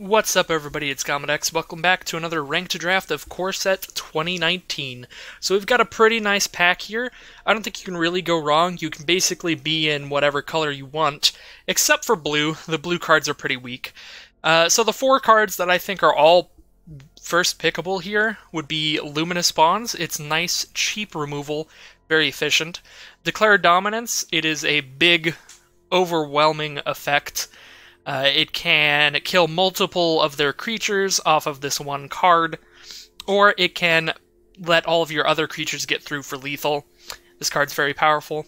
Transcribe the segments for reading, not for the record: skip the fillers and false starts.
What's up, everybody? It's Gomedex. Welcome back to another ranked draft of Core Set 2019. So we've got a pretty nice pack here. I don't think you can really go wrong. You can basically be in whatever color you want, except for blue. The blue cards are pretty weak. So the four cards that I think are all first pickable here would be Luminous Bonds. It's nice, cheap removal, very efficient. Declare Dominance. It is a big, overwhelming effect. It can kill multiple of their creatures off of this one card, or it can let all of your other creatures get through for lethal. This card's very powerful.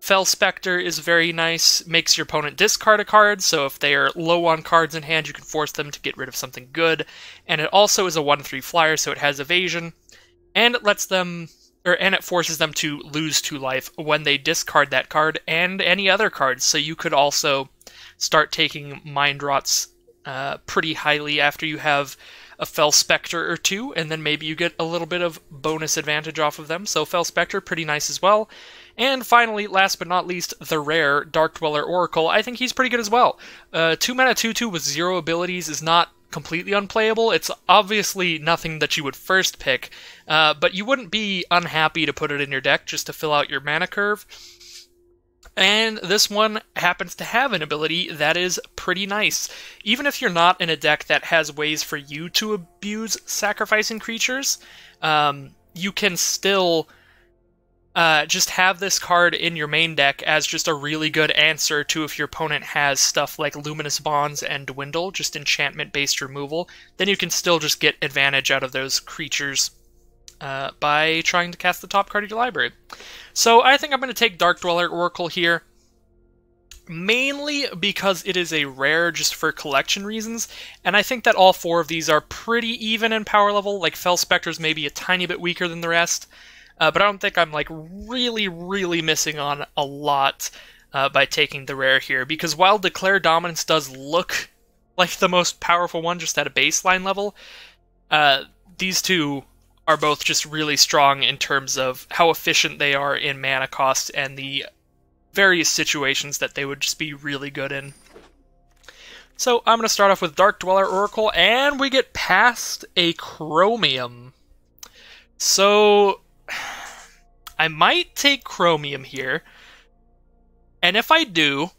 Fel Spectre is very nice, makes your opponent discard a card, so if they are low on cards in hand, you can force them to get rid of something good. And it also is a 1/3 flyer, so it has evasion, and it lets them, and it forces them to lose 2 life when they discard that card and any other cards. So you could also start taking Mind Rots pretty highly after you have a Fel Spectre or 2, and then maybe you get a little bit of bonus advantage off of them. So Fel Spectre, pretty nice as well. And finally, last but not least, the rare Dark Dweller Oracle. I think he's pretty good as well. 2 mana 2/2 with 0 abilities is not completely unplayable. It's obviously nothing that you would first pick, but you wouldn't be unhappy to put it in your deck just to fill out your mana curve. And this one happens to have an ability that is pretty nice. Even if you're not in a deck that has ways for you to abuse sacrificing creatures, you can still just have this card in your main deck as just a really good answer to if your opponent has stuff like Luminous Bonds and Dwindle, just enchantment-based removal. Then you can still just get advantage out of those creatures by trying to cast the top card of your library. So I think I'm going to take Dark Dweller Oracle here, mainly because it is a rare just for collection reasons, and I think that all 4 of these are pretty even in power level. Like Fel Spectre's maybe a tiny bit weaker than the rest, but I don't think I'm like really missing on a lot by taking the rare here, because while Declare Dominance does look like the most powerful one just at a baseline level, these two are both just really strong in terms of how efficient they are in mana cost and the various situations that they would just be really good in. So I'm going to start off with Dark Dweller Oracle, and we get past a Chromium. So I might take Chromium here, and if I do,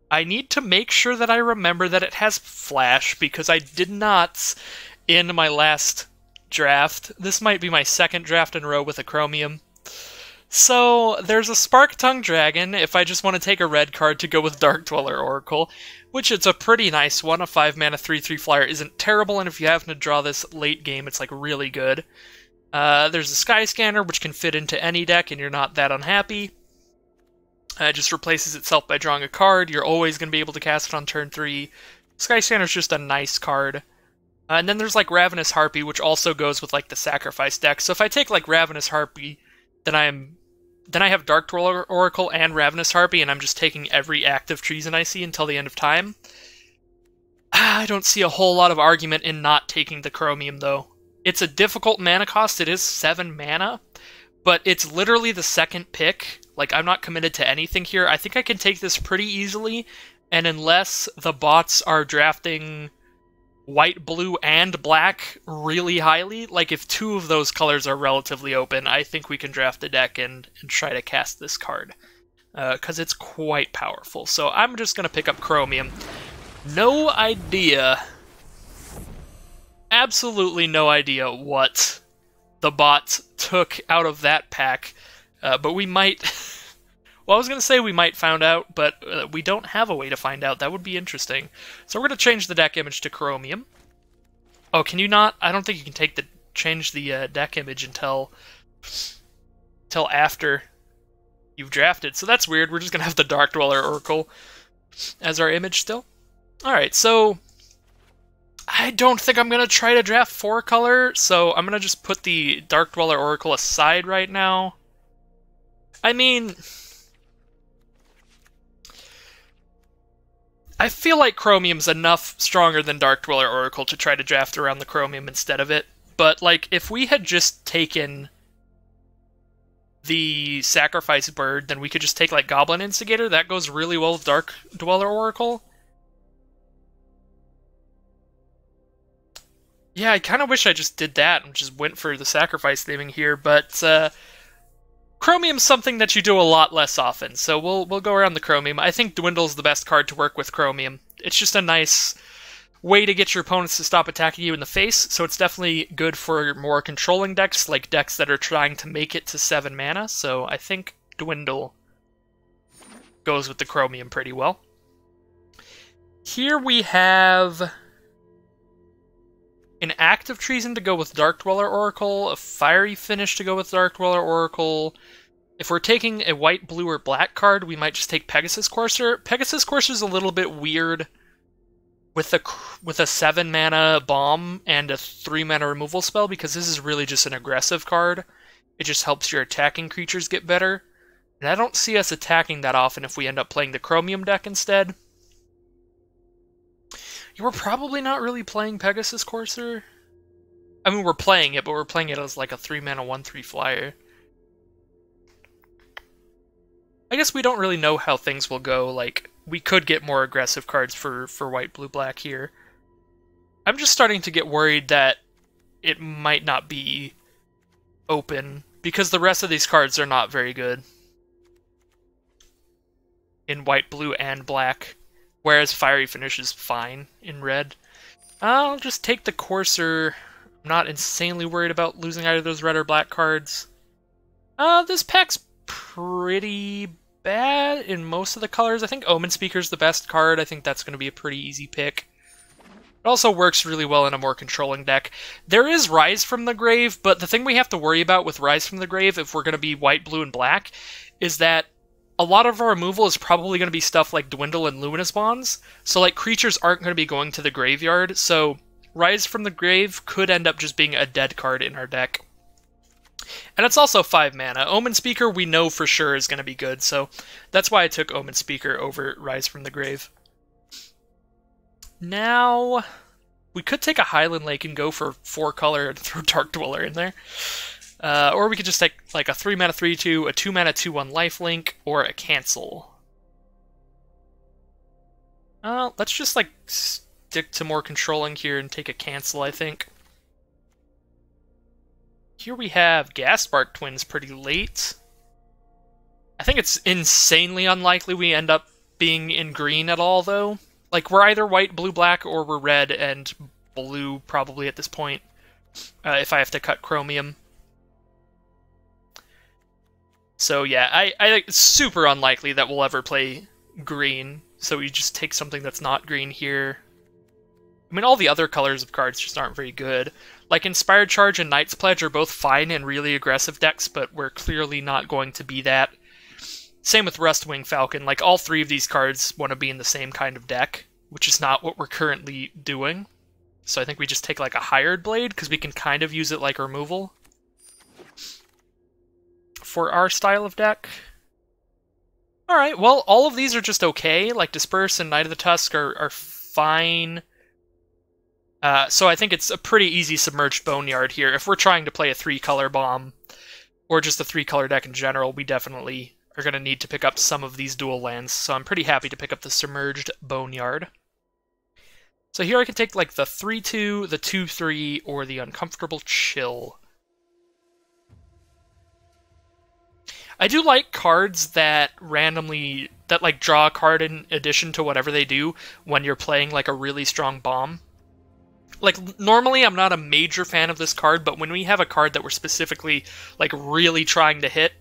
I need to make sure that I remember that it has Flash, because I did not in my last draft. This might be my second draft in a row with a Chromium. So there's a Spark Tongue Dragon if I just want to take a red card to go with Dark Dweller Oracle, which it's a pretty nice one. A 5 mana 3/3 flyer isn't terrible, and if you happen to draw this late game, it's like really good. There's a Sky Scanner, which can fit into any deck, and you're not that unhappy. It just replaces itself by drawing a card. You're always going to be able to cast it on turn 3. Sky Scanner's just a nice card. And then there's like Ravenous Harpy, which also goes with like the sacrifice deck. So if I take like Ravenous Harpy, then I have Dark Dweller Oracle and Ravenous Harpy, and I'm just taking every active treason I see until the end of time. I don't see a whole lot of argument in not taking the Chromium, though. It's a difficult mana cost. It is 7 mana, but it's literally the second pick. Like, I'm not committed to anything here. I think I can take this pretty easily, and unless the bots are drafting white, blue, and black really highly, like if 2 of those colors are relatively open, I think we can draft the deck and try to cast this card, because it's quite powerful. So I'm just going to pick up Chromium. No idea, absolutely no idea what the bot took out of that pack, but we might... Well, I was going to say we might find out, but we don't have a way to find out. That would be interesting. So we're going to change the deck image to Chromium. Oh, can you not? I don't think you can change the deck image until after you've drafted. So that's weird. We're just going to have the Dark Dweller Oracle as our image still. Alright, so I don't think I'm going to try to draft 4-color, so I'm going to just put the Dark Dweller Oracle aside right now. I mean, I feel like Chromium's enough stronger than Dark Dweller Oracle to try to draft around the Chromium instead of it. But, like, if we had just taken the Sacrifice Bird, then we could just take, like, Goblin Instigator. That goes really well with Dark Dweller Oracle. Yeah, I kind of wish I just did that and just went for the sacrifice theming here, but Chromium's something that you do a lot less often, so we'll go around the Chromium. I think Dwindle's the best card to work with Chromium. It's just a nice way to get your opponents to stop attacking you in the face, so it's definitely good for more controlling decks, like decks that are trying to make it to 7 mana, so I think Dwindle goes with the Chromium pretty well. Here we have an Act of Treason to go with Dark Dweller Oracle, a Fiery Finish to go with Dark Dweller Oracle. If we're taking a white, blue, or black card, we might just take Pegasus Courser. Pegasus Courser is a little bit weird with a 7 mana bomb and a 3 mana removal spell, because this is really just an aggressive card. It just helps your attacking creatures get better. And I don't see us attacking that often if we end up playing the Chromium deck instead. We're probably not really playing Pegasus Courser. I mean, we're playing it, but we're playing it as like a 3 mana 1/3 flyer. I guess we don't really know how things will go. Like, we could get more aggressive cards for white, blue, black here. I'm just starting to get worried that it might not be open, because the rest of these cards are not very good in white, blue, and black, whereas Fiery Finish is fine in red. I'll just take the Courser. I'm not insanely worried about losing either of those red or black cards. This pack's pretty bad in most of the colors. I think Omen Speaker's the best card. I think that's going to be a pretty easy pick. It also works really well in a more controlling deck. There is Rise from the Grave, but the thing we have to worry about with Rise from the Grave, if we're going to be white, blue, and black, is that a lot of our removal is probably going to be stuff like Dwindle and Luminous Bonds, so like creatures aren't going to be going to the graveyard, so Rise from the Grave could end up just being a dead card in our deck. And it's also 5 mana. Omen Speaker we know for sure is going to be good, so that's why I took Omen Speaker over Rise from the Grave. Now, we could take a Highland Lake and go for 4 color and throw Dark Dweller in there. Or we could just take like a 3 mana 3/2, a 2 mana 2/1 lifelink, or a cancel. Let's just like stick to more controlling here and take a cancel, I think. Here we have Ghastbark Twins pretty late. I think it's insanely unlikely we end up being in green at all, though. Like, we're either white, blue, black, or we're red and blue probably at this point, if I have to cut Chromium. So yeah, I think it's super unlikely that we'll ever play green, so we just take something that's not green here. I mean, all the other colors of cards just aren't very good. Like, Inspired Charge and Knight's Pledge are both fine in really aggressive decks, but we're clearly not going to be that. Same with Rustwing Falcon. Like, all 3 of these cards want to be in the same kind of deck, which is not what we're currently doing. So I think we just take, like, a Hired Blade, because we can kind of use it like removal for our style of deck. Alright, well, all of these are just okay. Like, Disperse and Knight of the Tusk are fine. So I think it's a pretty easy Submerged Boneyard here. If we're trying to play a 3-color bomb, or just a 3-color deck in general, we definitely are going to need to pick up some of these dual lands, so I'm pretty happy to pick up the Submerged Boneyard. So here I can take like the 3/2, the 2/3, or the Uncomfortable Chill. I do like cards that like draw a card in addition to whatever they do when you're playing like a really strong bomb. Like, normally I'm not a major fan of this card, but when we have a card that we're specifically, like, really trying to hit,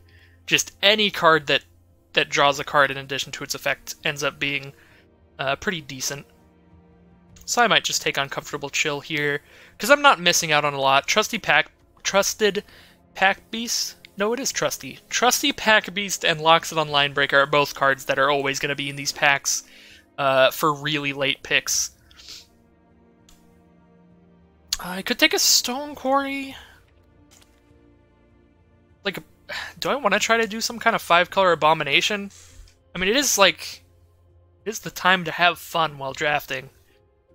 just any card that draws a card in addition to its effect ends up being pretty decent. So I might just take Uncomfortable Chill here, because I'm not missing out on a lot. Trusted Pack Beast? No, it is Trusty. Trusty Pack Beast and Loxodon Linebreaker are both cards that are always going to be in these packs for really late picks. I could take a Stone Quarry. Like, do I want to try to do some kind of 5-color abomination? I mean, it is the time to have fun while drafting,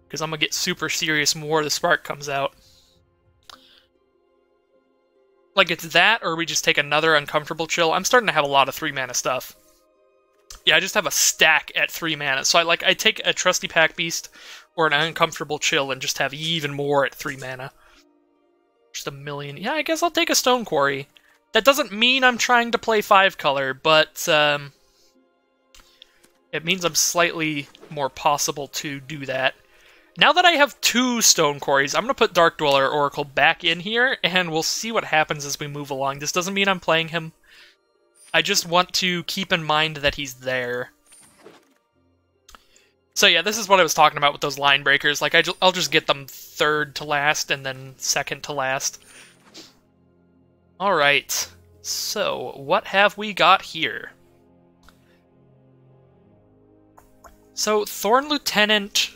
because I'm gonna get super serious more the spark comes out. Like, it's that, or we just take another Uncomfortable Chill. I'm starting to have a lot of 3-mana stuff. Yeah, I just have a stack at 3 mana. So I take a Trusty Pack Beast, or an Uncomfortable Chill and just have even more at 3 mana. Just a million. Yeah, I guess I'll take a Stone Quarry. That doesn't mean I'm trying to play 5-color, but it means I'm slightly more possible to do that. Now that I have 2 Stone Quarries, I'm going to put Dark Dweller Oracle back in here, and we'll see what happens as we move along. This doesn't mean I'm playing him. I just want to keep in mind that he's there. So yeah, this is what I was talking about with those line breakers. Like, I'll just get them 3rd to last, and then 2nd to last. Alright, so what have we got here? So, Thorn Lieutenant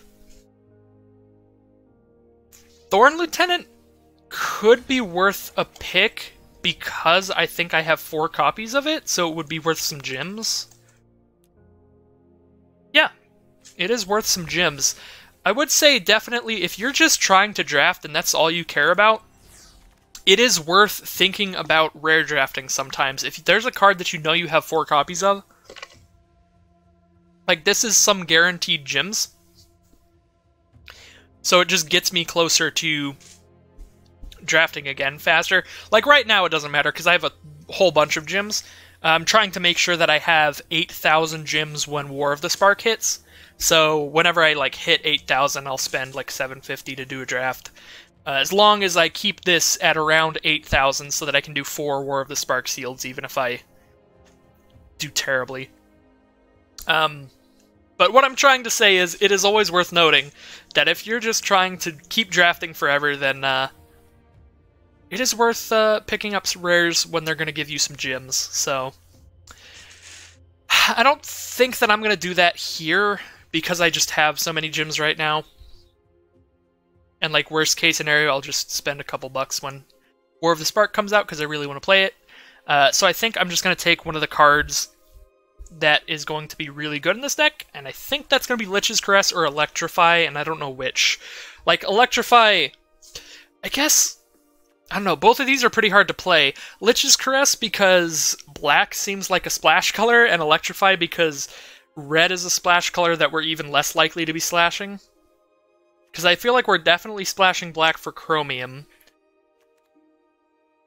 could be worth a pick because I think I have 4 copies of it, so it would be worth some gems. Yeah, it is worth some gems. I would say definitely if you're just trying to draft and that's all you care about, it is worth thinking about rare drafting sometimes. If there's a card that you know you have 4 copies of, like this is some guaranteed gems. So it just gets me closer to drafting again faster. Like right now it doesn't matter because I have a whole bunch of gems. I'm trying to make sure that I have 8,000 gems when War of the Spark hits. So whenever I like hit 8,000, I'll spend like 750 to do a draft. As long as I keep this at around 8,000 so that I can do 4 War of the Spark seals even if I do terribly. But what I'm trying to say is, it is always worth noting that if you're just trying to keep drafting forever, then it is worth picking up some rares when they're going to give you some gems. So I don't think that I'm going to do that here because I just have so many gems right now. And like worst case scenario, I'll just spend a couple bucks when War of the Spark comes out because I really want to play it. So I think I'm just going to take one of the cards that is going to be really good in this deck, and I think that's going to be Lich's Caress or Electrify, and I don't know which. Like, Electrify, I guess, I don't know, both of these are pretty hard to play. Lich's Caress because black seems like a splash color, and Electrify because red is a splash color that we're even less likely to be slashing. Because I feel like we're definitely splashing black for Chromium,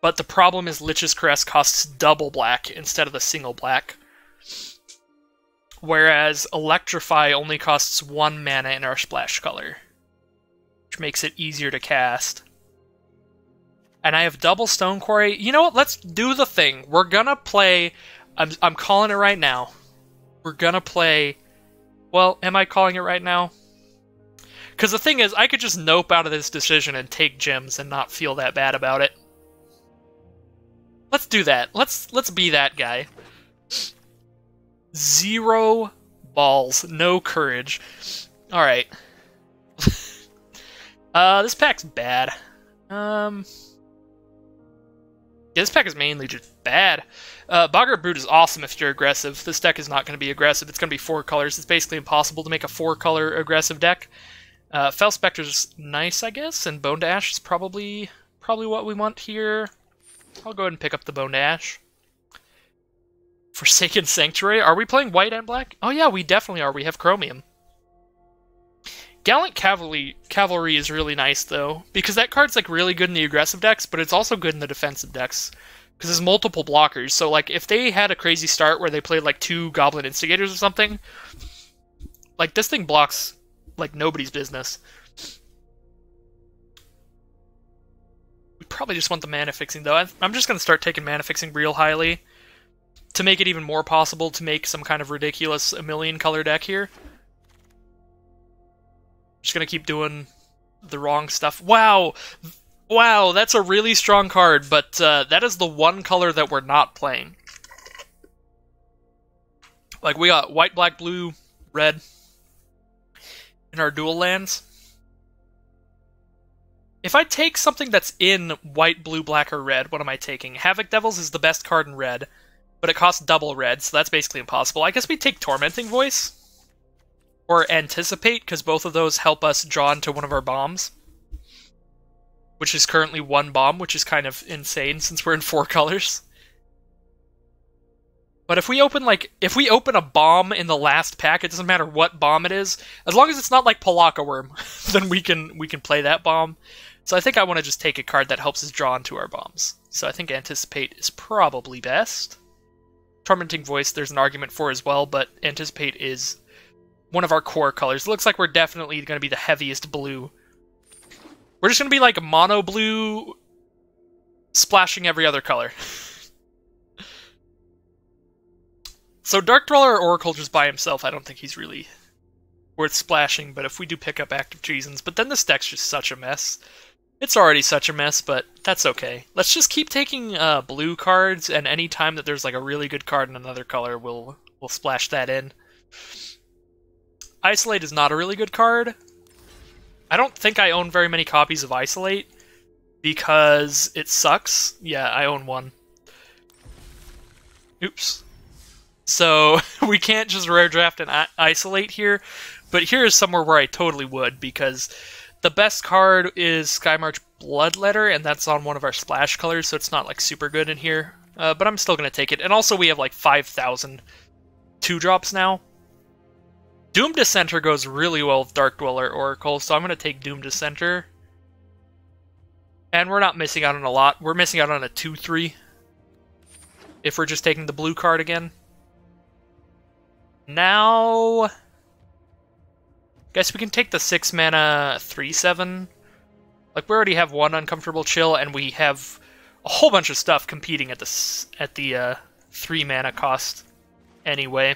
but the problem is Lich's Caress costs double black instead of the single black. Whereas Electrify only costs 1 mana in our splash color, which makes it easier to cast. And I have double Stone Quarry. You know what? Let's do the thing. We're gonna play... I'm calling it right now. We're gonna play... Well, am I calling it right now? Because the thing is, I could just nope out of this decision and take gems and not feel that bad about it. Let's do that. Let's be that guy. 0 balls, no courage. Alright. This pack's bad. Yeah, this pack is mainly just bad. Boggart Brute is awesome if you're aggressive. This deck is not going to be aggressive. It's going to be 4 colors. It's basically impossible to make a 4-color aggressive deck. Fel Spectre's nice, I guess, and Bone Dash is probably what we want here. I'll go ahead and pick up the Bone Dash. Forsaken Sanctuary? Are we playing white and black? Oh yeah, we definitely are. We have Chromium. Gallant Cavalry is really nice, though, because that card's like really good in the aggressive decks, but it's also good in the defensive decks. Because there's multiple blockers, so like if they had a crazy start where they played like 2 Goblin Instigators or something, like this thing blocks like nobody's business. We probably just want the mana fixing, though. I'm just going to start taking mana fixing real highly to make it even more possible to make some kind of ridiculous 1,000,000 color deck here. Just gonna keep doing the wrong stuff. Wow! Wow, that's a really strong card, but that is the one color that we're not playing. Like, we got white, black, blue, red in our dual lands. If I take something that's in white, blue, black, or red, what am I taking? Havoc Devils is the best card in red, but it costs double red, so that's basically impossible. I guess we take Tormenting Voice. Or Anticipate, because both of those help us draw into one of our bombs. Which is currently 1 bomb, which is kind of insane since we're in 4 colors. But if we open a bomb in the last pack, it doesn't matter what bomb it is, as long as it's not like Palaka Worm, then we can play that bomb. So I think I want to just take a card that helps us draw into our bombs. So I think Anticipate is probably best. Tormenting Voice, there's an argument for as well, but Anticipate is one of our core colors. It looks like we're definitely going to be the heaviest blue. We're just going to be like mono blue, splashing every other color. So Dark Dweller or Oracle just by himself, I don't think he's really worth splashing, but if we do pick up Active Treasons, but then this deck's just such a mess. It's already such a mess, but that's okay. Let's just keep taking blue cards, and any time that there's like a really good card in another color, we'll splash that in. Isolate is not a really good card. I don't think I own very many copies of Isolate, because it sucks. Yeah, I own one. Oops. So we can't just rare draft and Isolate here, but here is somewhere where I totally would, because the best card is Skymarch Bloodletter, and that's on one of our splash colors, so it's not like super good in here. But I'm still going to take it. And also we have like 5,000 2-drops now. Doom Dissenter goes really well with Dark Dweller Oracle, so I'm going to take Doom Dissenter. And we're not missing out on a lot. We're missing out on a 2-3 if we're just taking the blue card again. Now, guess we can take the 6-mana 3/7. Like, we already have one Uncomfortable Chill, and we have a whole bunch of stuff competing at the 3-mana cost anyway.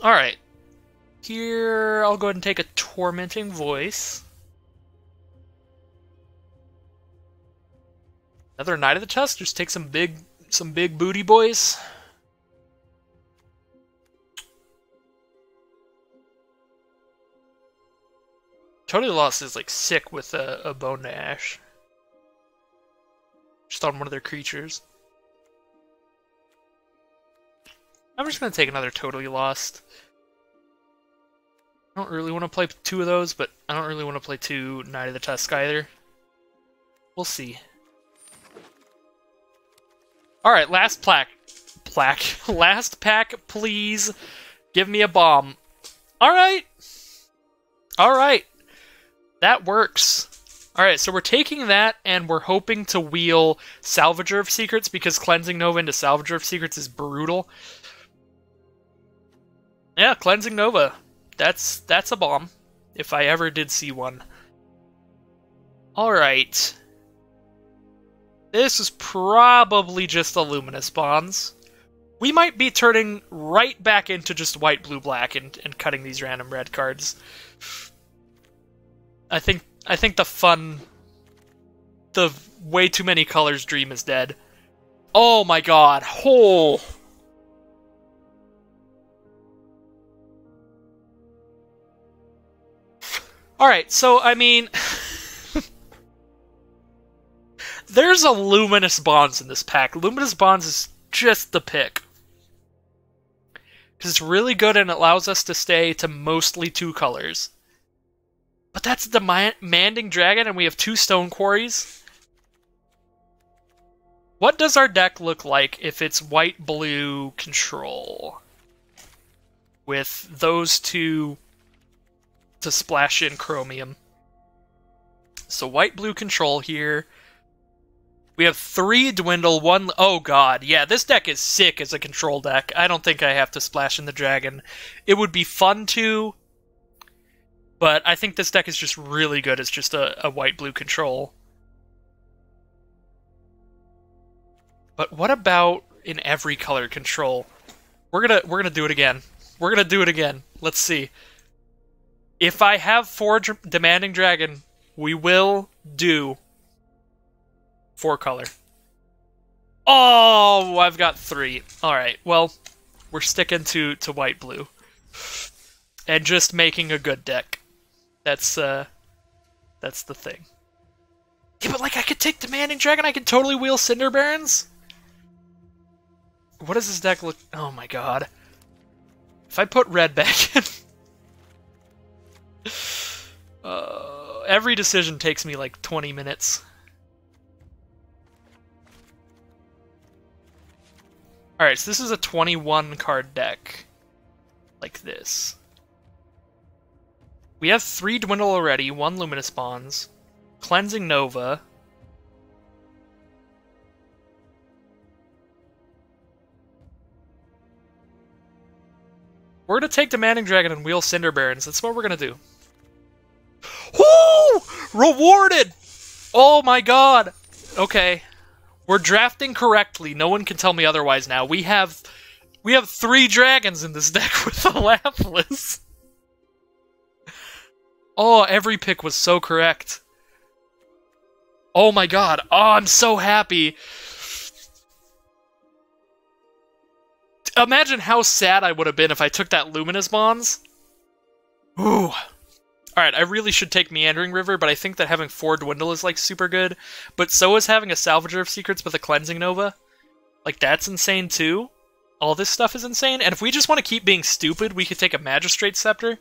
Alright. Here, I'll go ahead and take a Tormenting Voice. Another Knight of the Tusk, just take some big booty boys. Totally Lost is like sick with a Bone to Ash. Just on one of their creatures. I'm just going to take another Totally Lost. I don't really want to play 2 of those, but I don't really want to play 2 Knight of the Tusk either. We'll see. Alright, last pack, please. Give me a bomb. Alright. Alright. That works. Alright, so we're taking that, and we're hoping to wheel Salvager of Secrets, because Cleansing Nova into Salvager of Secrets is brutal. Yeah, Cleansing Nova. That's a bomb, if I ever did see one. Alright. This is probably just the Luminous Bonds. We might be turning right back into just white, blue, black, and cutting these random red cards. I think the way too many colors dream is dead. Oh my god. Oh. Alright, so, I mean... there's a Luminous Bonds in this pack. Luminous Bonds is just the pick. Because it's really good and it allows us to stay to mostly 2 colors. But that's Demanding Dragon and we have 2 Stone Quarries. What does our deck look like if it's white-blue control? With those 2 to splash in Chromium. So white-blue control here. We have 3 Dwindle, 1... Oh god, yeah, this deck is sick as a control deck. I don't think I have to splash in the dragon. It would be fun to, but I think this deck is just really good as just a white-blue control. But what about in every color control? We're gonna do it again. We're gonna do it again. Let's see. If I have 4 Demanding Dragon, we will do 4 color. Oh, I've got 3. Alright, well, we're sticking to white-blue. And just making a good deck. That's the thing. Yeah, but like, I could take Demanding Dragon, I could totally wheel Cinder Barons. What does this deck look... Oh my god. If I put red back in... every decision takes me like 20 minutes. Alright, so this is a 21 card deck. Like this. We have 3 Dwindle already, 1 Luminous Bonds, Cleansing Nova. We're gonna take Demanding Dragon and wheel Cinder Barons. That's what we're gonna do. Woo! Rewarded! Oh my god! Okay. We're drafting correctly. No one can tell me otherwise now. We have 3 dragons in this deck with the Lapras. Oh, every pick was so correct. Oh my god. Oh, I'm so happy. Imagine how sad I would have been if I took that Luminous Bonds. Ooh. Alright, I really should take Meandering River, but I think that having 4 Dwindle is, like, super good. But so is having a Salvager of Secrets with a Cleansing Nova. Like, that's insane, too. All this stuff is insane. And if we just want to keep being stupid, we could take a Magistrate Scepter.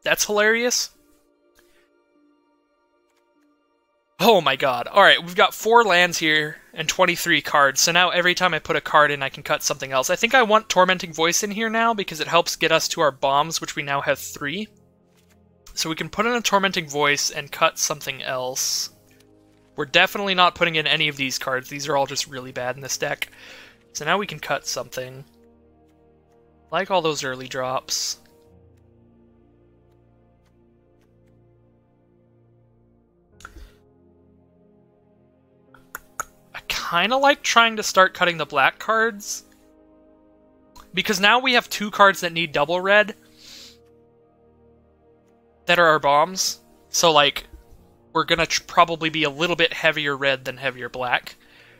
That's hilarious. Oh my god. Alright, we've got 4 lands here and 23 cards, so now every time I put a card in, I can cut something else. I think I want Tormenting Voice in here now, because it helps get us to our bombs, which we now have 3. So we can put in a Tormenting Voice and cut something else. We're definitely not putting in any of these cards. These are all just really bad in this deck. So now we can cut something. Like all those early drops. Kind of like trying to start cutting the black cards, because now we have 2 cards that need double red that are our bombs, so like we're gonna probably be a little bit heavier red than heavier black,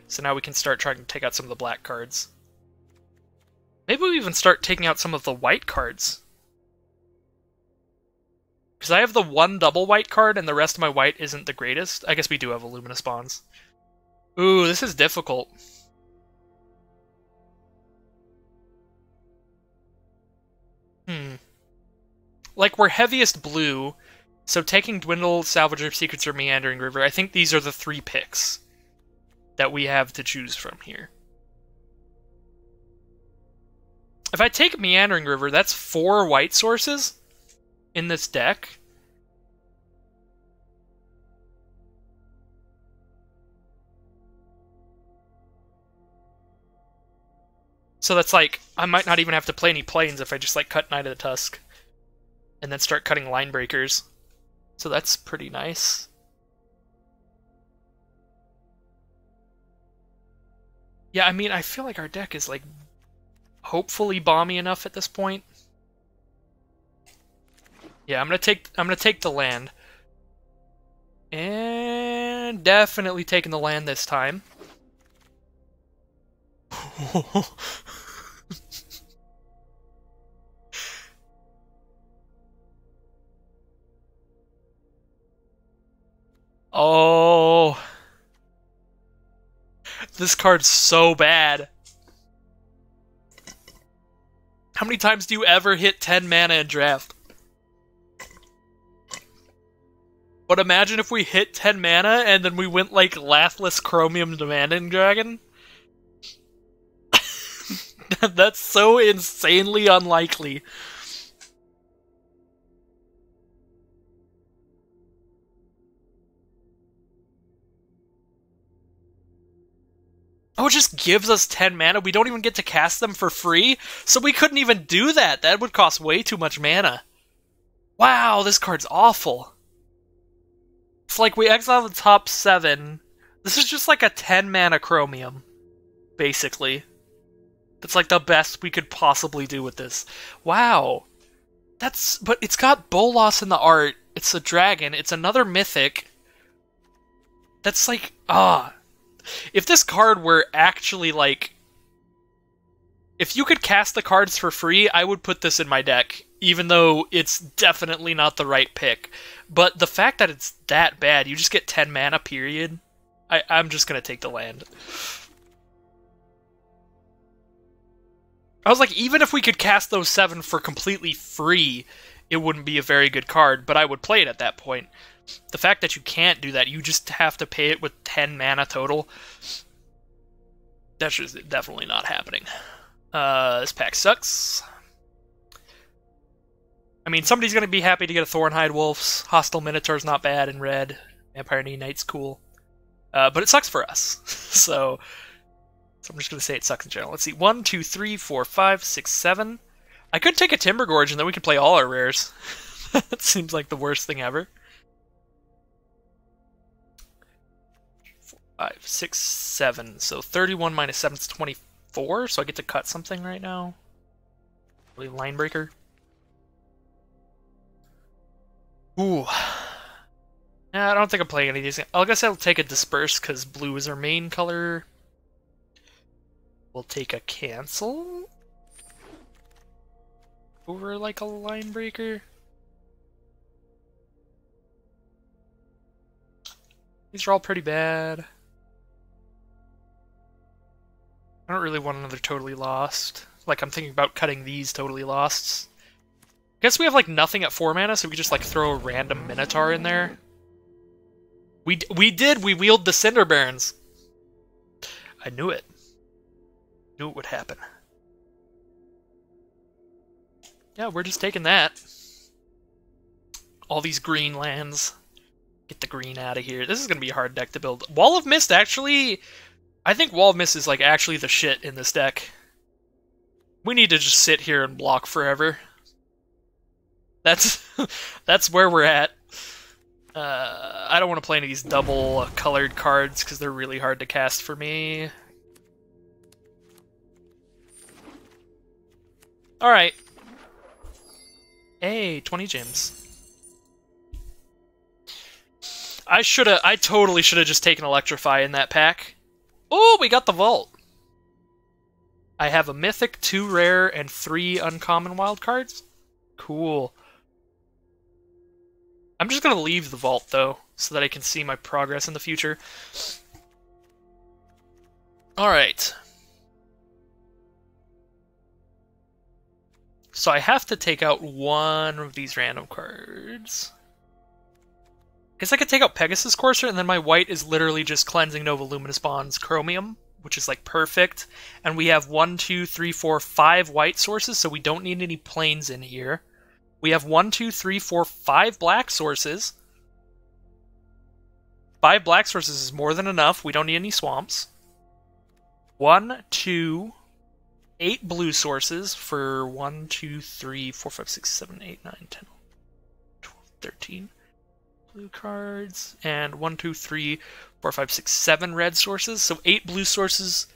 so now we can start trying to take out some of the black cards. Maybe we even start taking out some of the white cards, because I have the 1 double white card and the rest of my white isn't the greatest. I guess we do have a Luminous Bonds. Ooh, this is difficult. Like, we're heaviest blue, so taking Dwindle, Salvager of Secrets, or Meandering River, I think these are the 3 picks that we have to choose from here. If I take Meandering River, that's 4 white sources in this deck. So that's like, I might not even have to play any planes if I just like cut Knight of the Tusk. And then start cutting Line Breakers. So that's pretty nice. Yeah, I mean, I feel like our deck is like, hopefully bomby enough at this point. Yeah, I'm gonna take the land. And definitely taking the land this time. Oh, this card's so bad. How many times do you ever hit 10 mana in draft? But imagine if we hit 10 mana and then we went like Lathless Chromium Demanding Dragon. That's so insanely unlikely. Oh, it just gives us 10 mana. We don't even get to cast them for free, so we couldn't even do that. That would cost way too much mana. Wow, this card's awful. It's like we exile the top 7. This is just like a 10 mana Chromium, basically. That's like the best we could possibly do with this. Wow. But it's got Bolas in the art. It's a dragon. It's another mythic. That's like, if this card were actually like, if you could cast the cards for free, I would put this in my deck, even though it's definitely not the right pick. But the fact that it's that bad, you just get 10 mana, period, I'm just gonna take the land. I was like, even if we could cast those 7 for completely free, it wouldn't be a very good card, but I would play it at that point. The fact that you can't do that, you just have to pay it with 10 mana total. That's just definitely not happening. This pack sucks. I mean, somebody's going to be happy to get a Thornhide Wolves. Hostile Minotaur's not bad in red. Vampire Knee Knight's cool. But it sucks for us. So I'm just going to say it sucks in general. Let's see. 1, 2, 3, 4, 5, 6, 7. I could take a Timber Gorge and then we could play all our rares. That seems like the worst thing ever. 4, 5, 6, 7. So 31 minus 7 is 24. So I get to cut something right now. Really line breaker. Ooh. Yeah, I don't think I'm playing any of these. I guess I'll take a Disperse because blue is our main color. We'll take a Cancel over like a line breaker. These are all pretty bad. I don't really want another Totally Lost. Like, I'm thinking about cutting these Totally Losts. Guess we have like nothing at 4 mana, so we could just like throw a random Minotaur in there. We wield the Cinder Barons. I knew it. Knew it would happen. Yeah, we're just taking that. All these green lands. Get the green out of here. This is gonna be a hard deck to build. Wall of Mist actually, I think Wall of Mist is like actually the shit in this deck. We need to just sit here and block forever. That's where we're at. I don't want to play any of these double colored cards because they're really hard to cast for me. Alright. Hey, 20 gems. I totally should have just taken Electrify in that pack. Oh, we got the Vault. I have a Mythic, 2 Rare, and 3 Uncommon wild cards. Cool. I'm just gonna leave the Vault, though, so that I can see my progress in the future. Alright. So I have to take out one of these random cards. Guess I could take out Pegasus Courser, and then my white is literally just Cleansing Nova Luminous Bonds Chromium, which is like perfect. And we have 1, 2, 3, 4, 5 white sources, so we don't need any plains in here. We have 1, 2, 3, 4, 5 black sources. 5 black sources is more than enough. We don't need any swamps. 1, 2, 8 blue sources for 1, 2, 3, 4, 5, 6, 7, 8, 9, 10, 12, 13 blue cards. And 1, 2, 3, 4, 5, 6, 7 red sources. So 8 blue sources,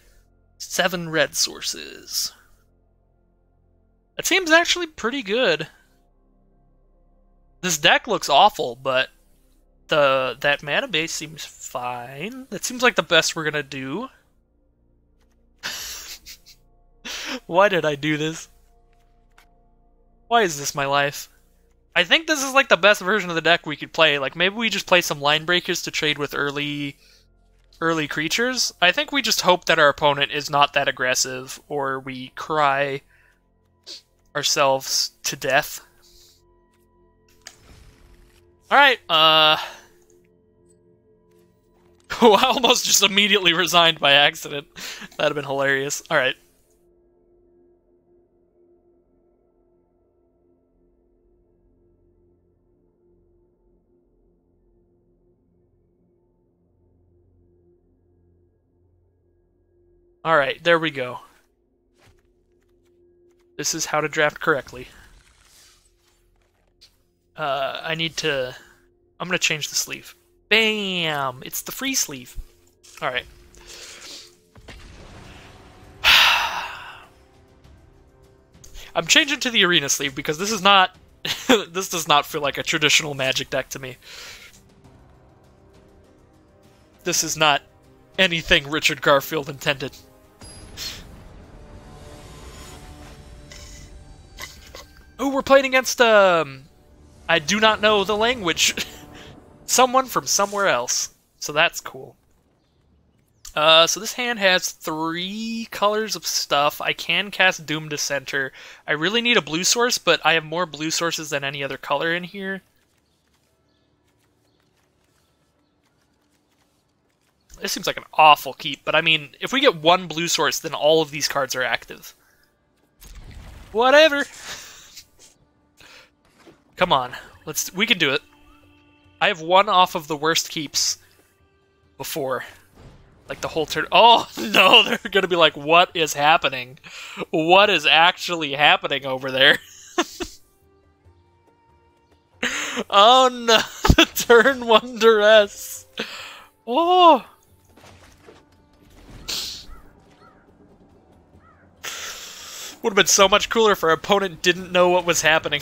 7 red sources. That seems actually pretty good. This deck looks awful, but that mana base seems fine. That seems like the best we're gonna do. Why did I do this? Why is this my life? I think this is like the best version of the deck we could play. Like maybe we just play some line breakers to trade with early creatures. I think we just hope that our opponent is not that aggressive, or we cry ourselves to death. Alright, I almost just immediately resigned by accident. That'd have been hilarious. Alright. Alright, there we go. This is how to draft correctly. I need to... I'm gonna change the sleeve. Bam! It's the free sleeve. Alright. I'm changing to the arena sleeve because this is not... this does not feel like a traditional Magic deck to me. This is not anything Richard Garfield intended. Oh, we're playing against, I do not know the language. Someone from somewhere else. So that's cool. So this hand has 3 colors of stuff. I can cast Doom Dissenter. I really need a blue source, but I have more blue sources than any other color in here. This seems like an awful keep, but I mean, if we get one blue source, then all of these cards are active. Whatever. Come on. We can do it. I have one off of the worst keeps before. Like the whole turn. Oh, no, they're going to be like, what is happening? What is actually happening over there? Oh, no, the turn 1 duress. Oh. Would have been so much cooler if our opponent didn't know what was happening.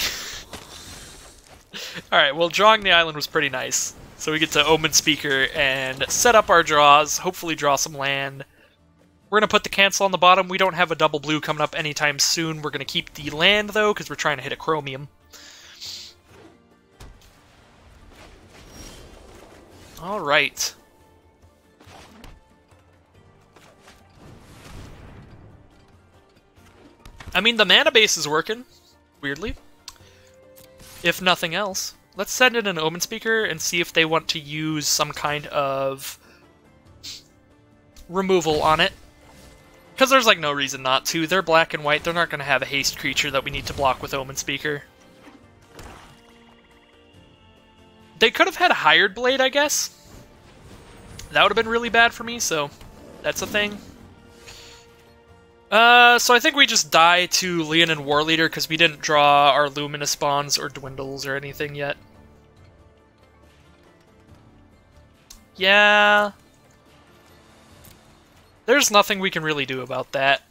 Alright, well, drawing the island was pretty nice. So we get to Omen Speaker and set up our draws, hopefully draw some land. We're going to put the cancel on the bottom. We don't have a double blue coming up anytime soon. We're going to keep the land, though, because we're trying to hit a Chromium. Alright. I mean, the mana base is working, weirdly. If nothing else. Let's send in an Omen Speaker and see if they want to use some kind of removal on it. Because there's, like, no reason not to. They're black and white. They're not going to have a haste creature that we need to block with Omen Speaker. They could have had Hired Blade, I guess. That would have been really bad for me, so that's a thing. So I think we just die to Leonin Warleader because we didn't draw our Luminous Bonds or Dwindles or anything yet. Yeah. There's nothing we can really do about that.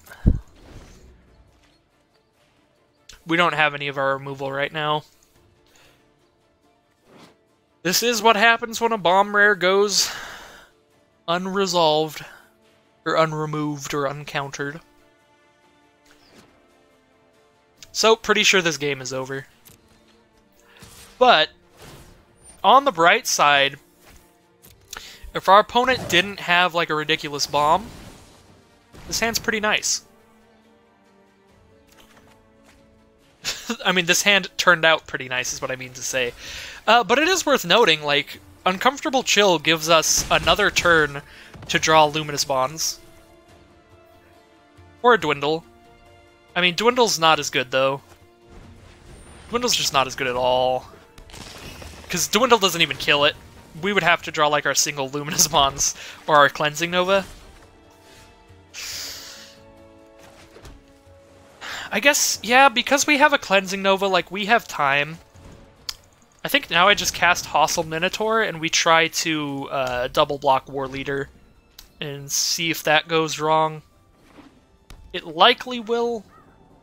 We don't have any of our removal right now. This is what happens when a bomb rare goes unresolved, or unremoved, or uncountered. So, pretty sure this game is over. But, on the bright side, if our opponent didn't have, like, a ridiculous bomb, this hand's pretty nice. I mean, this hand turned out pretty nice, is what I mean to say. But it is worth noting, like, Uncomfortable Chill gives us another turn to draw Luminous Bonds. Or a Dwindle. I mean, Dwindle's not as good, though. Dwindle's just not as good at all. Because Dwindle doesn't even kill it. We would have to draw, like, our single Luminous Bonds or our Cleansing Nova. I guess, yeah, because we have a Cleansing Nova, like, we have time. I think now I just cast Hostile Minotaur and we try to double block Warleader and see if that goes wrong. It likely will.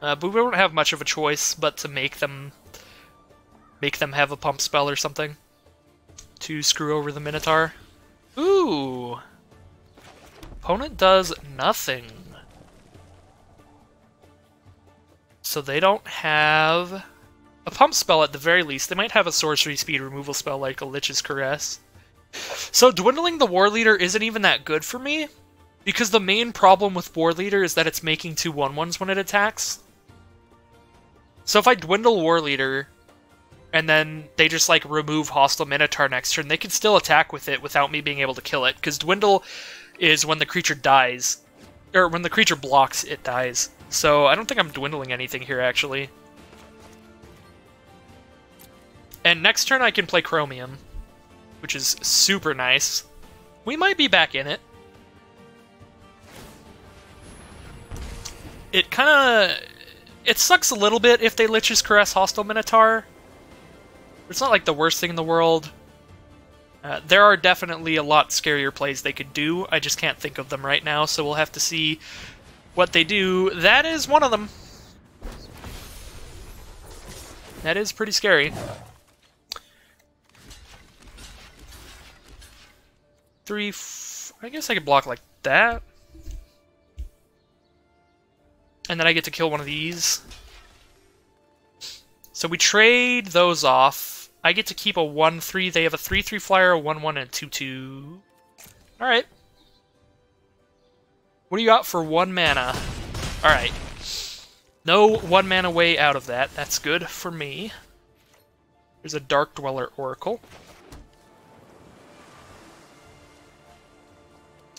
But we won't have much of a choice but to make them have a pump spell or something to screw over the Minotaur. Ooh! Opponent does nothing. So they don't have a pump spell at the very least. They might have a sorcery speed removal spell like a Lich's Caress. So dwindling the Warleader isn't even that good for me, because the main problem with Warleader is that it's making 2 1/1s when it attacks. So if I dwindle Warleader, and then they just, like, remove Hostile Minotaur next turn, they can still attack with it without me being able to kill it, because Dwindle is when the creature dies. Or when the creature blocks, it dies. So I don't think I'm dwindling anything here, actually. And next turn I can play Chromium, which is super nice. We might be back in it. It kinda... It sucks a little bit if they Lich's Caress Hostile Minotaur. It's not like the worst thing in the world. There are definitely a lot scarier plays they could do. I just can't think of them right now, so we'll have to see what they do. That is one of them. That is pretty scary. 3... I guess I could block like that. And then I get to kill one of these. So we trade those off. I get to keep a 1/3. They have a 3/3 flyer, a 1/1, and a 2/2. Alright. What do you got for 1 mana? Alright. No 1 mana way out of that. That's good for me. There's a Dark Dweller Oracle.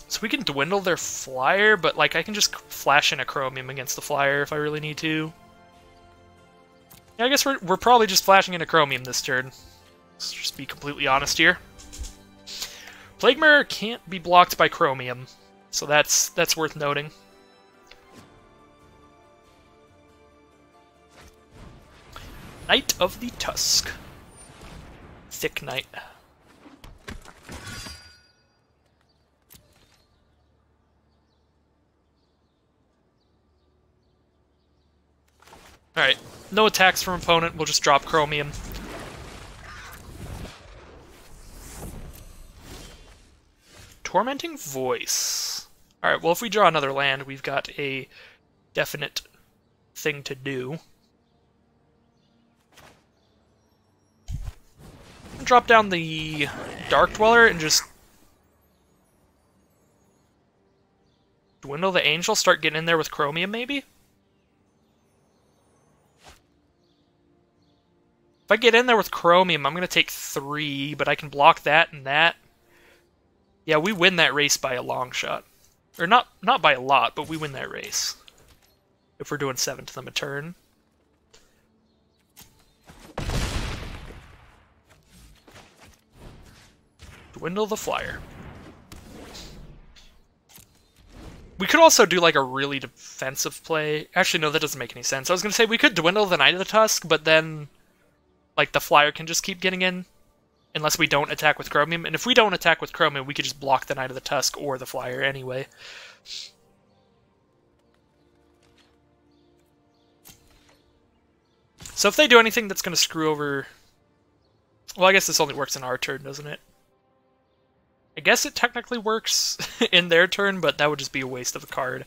So we can dwindle their flyer, but like I can just flash in a chromium against the flyer if I really need to. Yeah, I guess we're probably just flashing in a chromium this turn. Let's just be completely honest here. Plague Mirror can't be blocked by chromium, so that's worth noting. Knight of the Tusk. Thick Knight. Alright, no attacks from opponent, we'll just drop chromium. Tormenting Voice. Alright, well if we draw another land, we've got a definite thing to do. Drop down the Dark Dweller and just dwindle the Angel, start getting in there with chromium maybe? If I get in there with chromium, I'm going to take 3, but I can block that and that. Yeah, we win that race by a long shot. Or not by a lot, but we win that race. If we're doing 7 to them a turn. Dwindle the flyer. We could also do like a really defensive play. Actually, no, that doesn't make any sense. I was going to say we could dwindle the Knight of the Tusk, but then like the flyer can just keep getting in unless we don't attack with chromium. And if we don't attack with chromium, we could just block the Knight of the Tusk or the flyer anyway. So if they do anything that's going to screw over... Well, I guess this only works in our turn, doesn't it? I guess it technically works in their turn, but that would just be a waste of a card.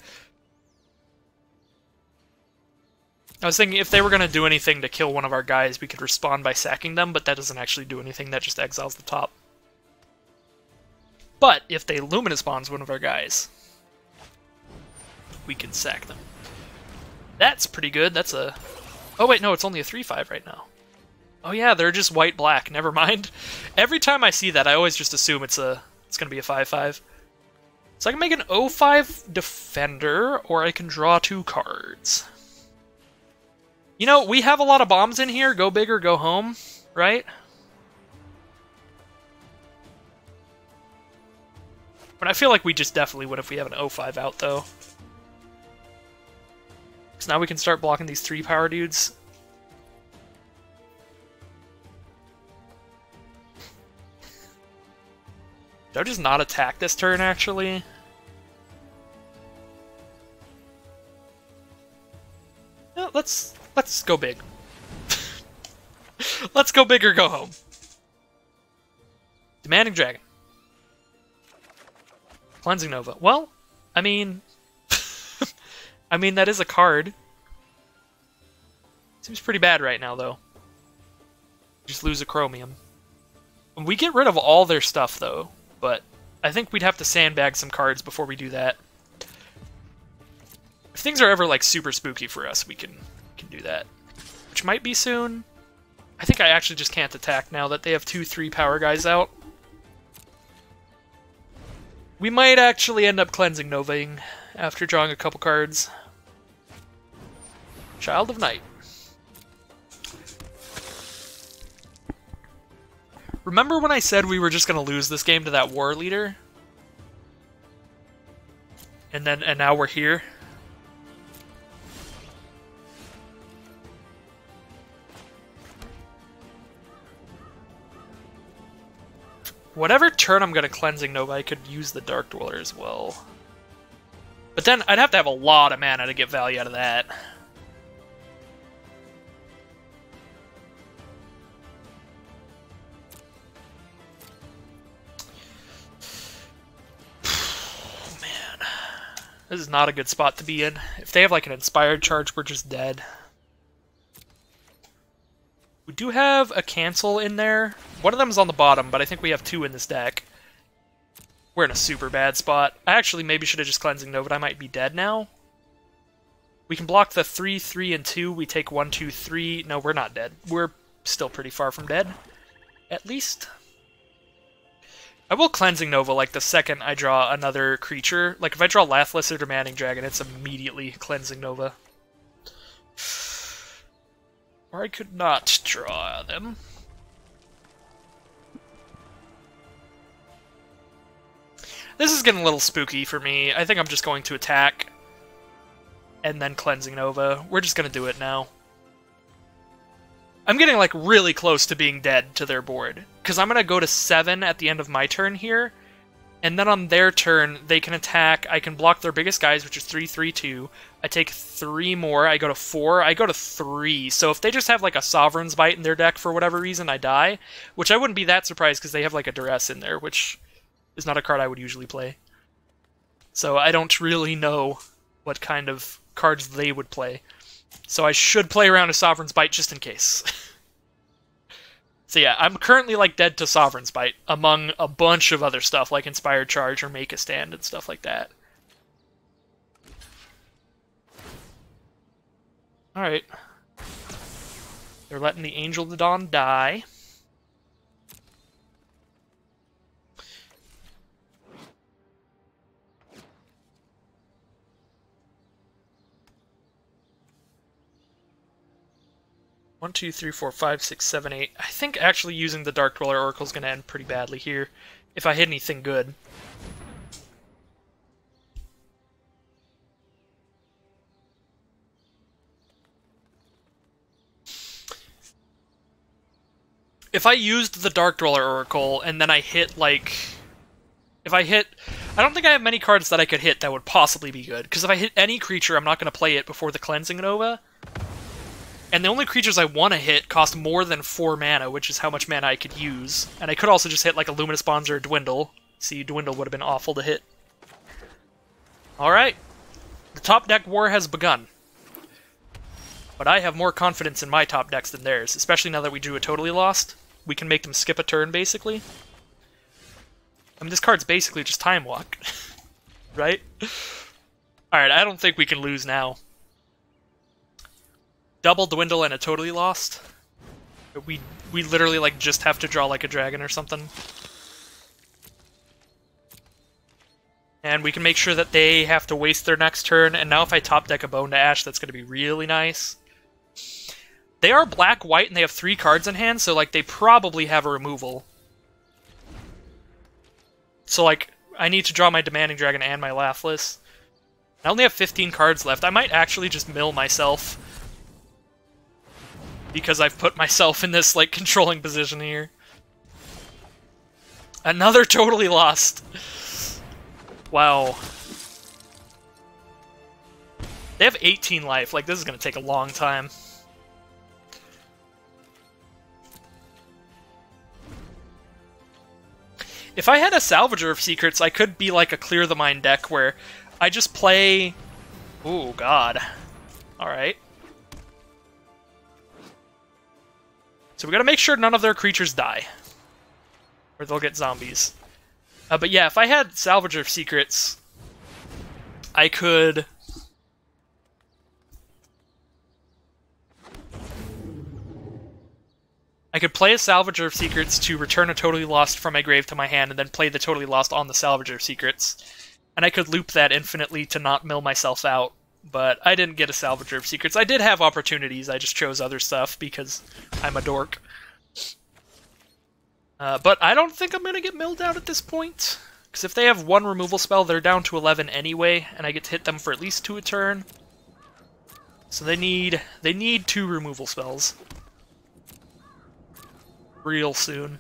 I was thinking if they were going to do anything to kill one of our guys, we could respond by sacking them, but that doesn't actually do anything. That just exiles the top. But if they Luminous Bonds one of our guys, we can sack them. That's pretty good. That's a... Oh wait, no, it's only a 3/5 right now. Oh yeah, they're just white-black. Never mind. Every time I see that, I always just assume it's going to be a 5/5. So I can make an 0/5 Defender, or I can draw 2 cards. You know, we have a lot of bombs in here. Go big or go home, right? But I feel like we just definitely would if we have an 0/5 out, though. So now we can start blocking these 3-power dudes. Did I just not attack this turn, actually? No, let's go big. Let's go big or go home. Demanding Dragon. Cleansing Nova. Well, I mean... I mean, that is a card. Seems pretty bad right now, though. Just lose a chromium. We get rid of all their stuff, though. But I think we'd have to sandbag some cards before we do that. If things are ever, like, super spooky for us, we can do that. Which might be soon. I think I actually just can't attack now that they have 2 3-power guys out. We might actually end up cleansing Novaing after drawing a couple cards. Child of Night. Remember when I said we were just going to lose this game to that war leader? And now we're here? Whatever turn I'm going to Cleansing Nova, I could use the Dark Dweller as well. But then I'd have to have a lot of mana to get value out of that. Man. This is not a good spot to be in. If they have like an Inspired Charge, we're just dead. We do have a Cancel in there. One of them is on the bottom, but I think we have 2 in this deck. We're in a super bad spot. I actually maybe should have just Cleansing Nova. I might be dead now. We can block the 3, 3, and 2. We take 1, 2, 3. No, we're not dead. We're still pretty far from dead. At least. I will Cleansing Nova, like, the second I draw another creature. Like, if I draw Lathliss or Demanding Dragon, it's immediately Cleansing Nova. Or I could not draw them. This is getting a little spooky for me. I think I'm just going to attack and then Cleansing Nova. We're just going to do it now. I'm getting, like, really close to being dead to their board. Because I'm going to go to 7 at the end of my turn here. And then on their turn, they can attack. I can block their biggest guys, which is 3, 3, 2. I take 3 more. I go to 4. I go to 3. So if they just have, like, a Sovereign's Bite in their deck for whatever reason, I die. Which I wouldn't be that surprised because they have, like, a Duress in there, which is not a card I would usually play. So I don't really know what kind of cards they would play. So I should play around a Sovereign's Bite just in case. So yeah, I'm currently like dead to Sovereign's Bite, among a bunch of other stuff, like Inspired Charge or Make a Stand and stuff like that. Alright. They're letting the Angel of the Dawn die. One, two, three, four, five, six, seven, 8. I think actually using the Dark Dweller Oracle is going to end pretty badly here, if I hit anything good. If I used the Dark Dweller Oracle and then I hit, like... If I hit... I don't think I have many cards that I could hit that would possibly be good, because if I hit any creature, I'm not going to play it before the Cleansing Nova. And the only creatures I want to hit cost more than 4 mana, which is how much mana I could use. And I could also just hit like a Luminous Bonds or a Dwindle. See, Dwindle would have been awful to hit. Alright. The top deck war has begun. But I have more confidence in my top decks than theirs, especially now that we drew a Totally Lost. We can make them skip a turn, basically. I mean, this card's basically just Time Walk. Right? Alright, I don't think we can lose now. Double Dwindle and a Totally Lost. We literally like just have to draw like a dragon or something. And we can make sure that they have to waste their next turn, and now if I top deck a Bone to Ash, that's going to be really nice. They are black-white and they have 3 cards in hand, so like they probably have a removal. So like, I need to draw my Demanding Dragon and my Lathliss. I only have 15 cards left. I might actually just mill myself, because I've put myself in this, like, controlling position here. Another Totally Lost. Wow. They have 18 life. Like, this is going to take a long time. If I had a Salvager of Secrets, I could be like a Clear the Mind deck where I just play... Ooh, God. Alright. So we gotta make sure none of their creatures die, or they'll get zombies. But yeah, if I had Salvager of Secrets, I could... play a Salvager of Secrets to return a Totally Lost from my grave to my hand, and then play the Totally Lost on the Salvager of Secrets. And I could loop that infinitely to not mill myself out. But I didn't get a Salvager of Secrets. I did have opportunities, I just chose other stuff because I'm a dork. But I don't think I'm going to get milled out at this point. Because if they have 1 removal spell, they're down to 11 anyway, and I get to hit them for at least 2 a turn. So they need 2 removal spells. Real soon.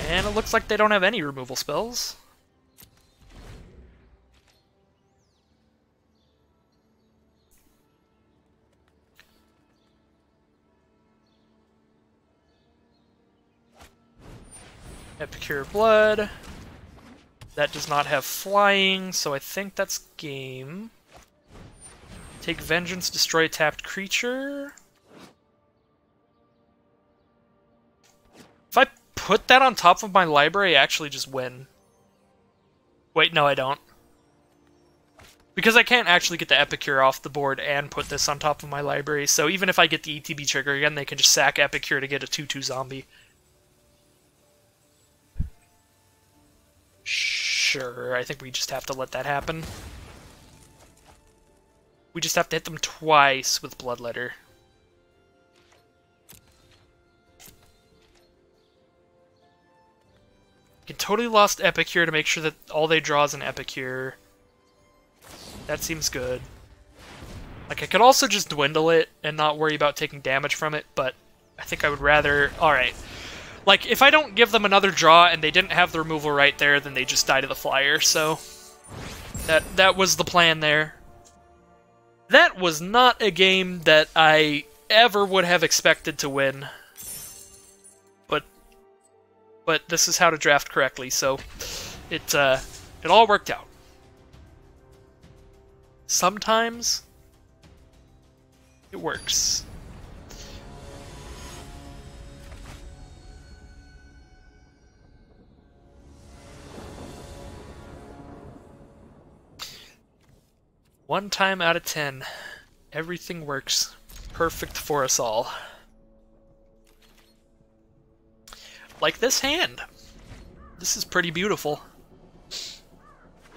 And it looks like they don't have any removal spells. Epicure Blood. That does not have flying, so I think that's game. Take Vengeance, destroy a tapped creature. If I put that on top of my library, I actually just win. Wait, no, I don't. Because I can't actually get the Epicure off the board and put this on top of my library, so even if I get the ETB trigger again, they can just sack Epicure to get a 2/2 zombie. Sure, I think we just have to let that happen. We just have to hit them twice with Bloodletter. You totally lost Epicure to make sure that all they draw is an Epicure. That seems good. Like, I could also just dwindle it and not worry about taking damage from it, but I think I would rather... Alright. Like, if I don't give them another draw and they didn't have the removal right there, then they just die to the flyer, so... That was the plan there. That was not a game that I ever would have expected to win. But this is how to draft correctly, so it all worked out. Sometimes it works. One time out of 10, everything works perfect for us all. Like this hand. This is pretty beautiful.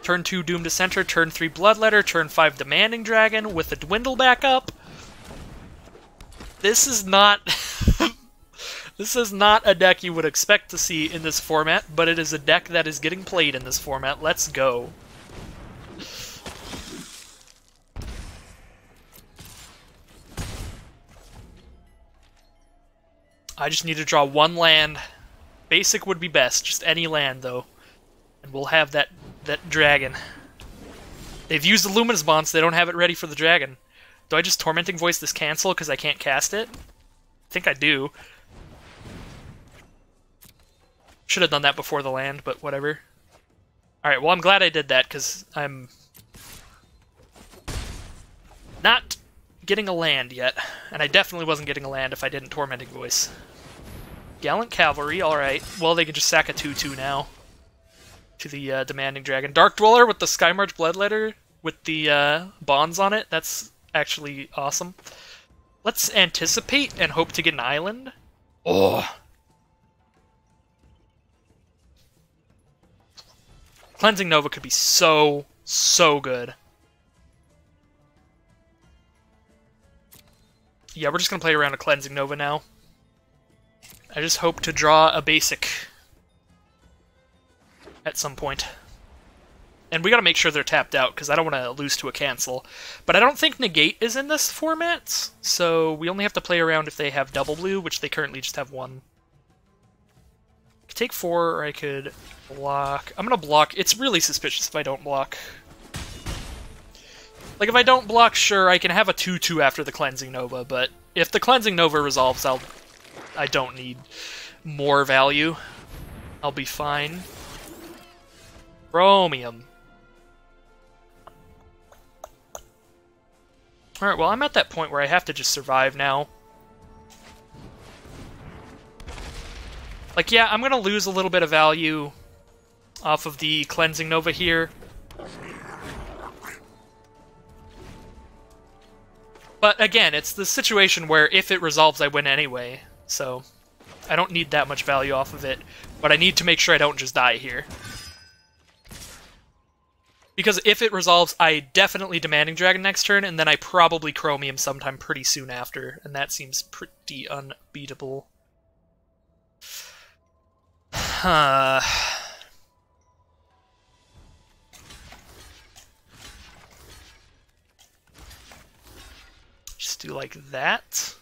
Turn 2 Doom to Center, turn 3 Bloodletter, turn 5 Demanding Dragon with a Dwindle backup. This is not... This is not a deck you would expect to see in this format, but it is a deck that is getting played in this format. Let's go. I just need to draw one land. Basic would be best, just any land though. And we'll have that dragon. They've used the Luminous Bonds, they don't have it ready for the dragon. Do I just Tormenting Voice this cancel because I can't cast it? I think I do. Should have done that before the land, but whatever. Alright, well I'm glad I did that because I'm not getting a land yet. And I definitely wasn't getting a land if I didn't Tormenting Voice. Gallant Cavalry, alright. Well, they can just sack a 2/2 now. To the Demanding Dragon. Dark Dweller with the Skymarch Bloodletter with the bonds on it. That's actually awesome. Let's anticipate and hope to get an island. Oh. Cleansing Nova could be so good. Yeah, we're just gonna play around a Cleansing Nova now. I just hope to draw a basic at some point. And we gotta make sure they're tapped out, because I don't want to lose to a cancel. But I don't think Negate is in this format, so we only have to play around if they have double blue, which they currently just have one. I could take 4, or I could block. I'm gonna block. It's really suspicious if I don't block. Like, if I don't block, sure, I can have a 2/2 after the Cleansing Nova, but if the Cleansing Nova resolves, I don't need more value. I'll be fine. Chromium. Alright, well, I'm at that point where I have to just survive now. Like, yeah, I'm gonna lose a little bit of value off of the Cleansing Nova here. But again, it's the situation where if it resolves, I win anyway. So, I don't need that much value off of it. But I need to make sure I don't just die here. Because if it resolves, I definitely Demanding Dragon next turn, and then I probably Chromium sometime pretty soon after. And that seems pretty unbeatable. Just do like that.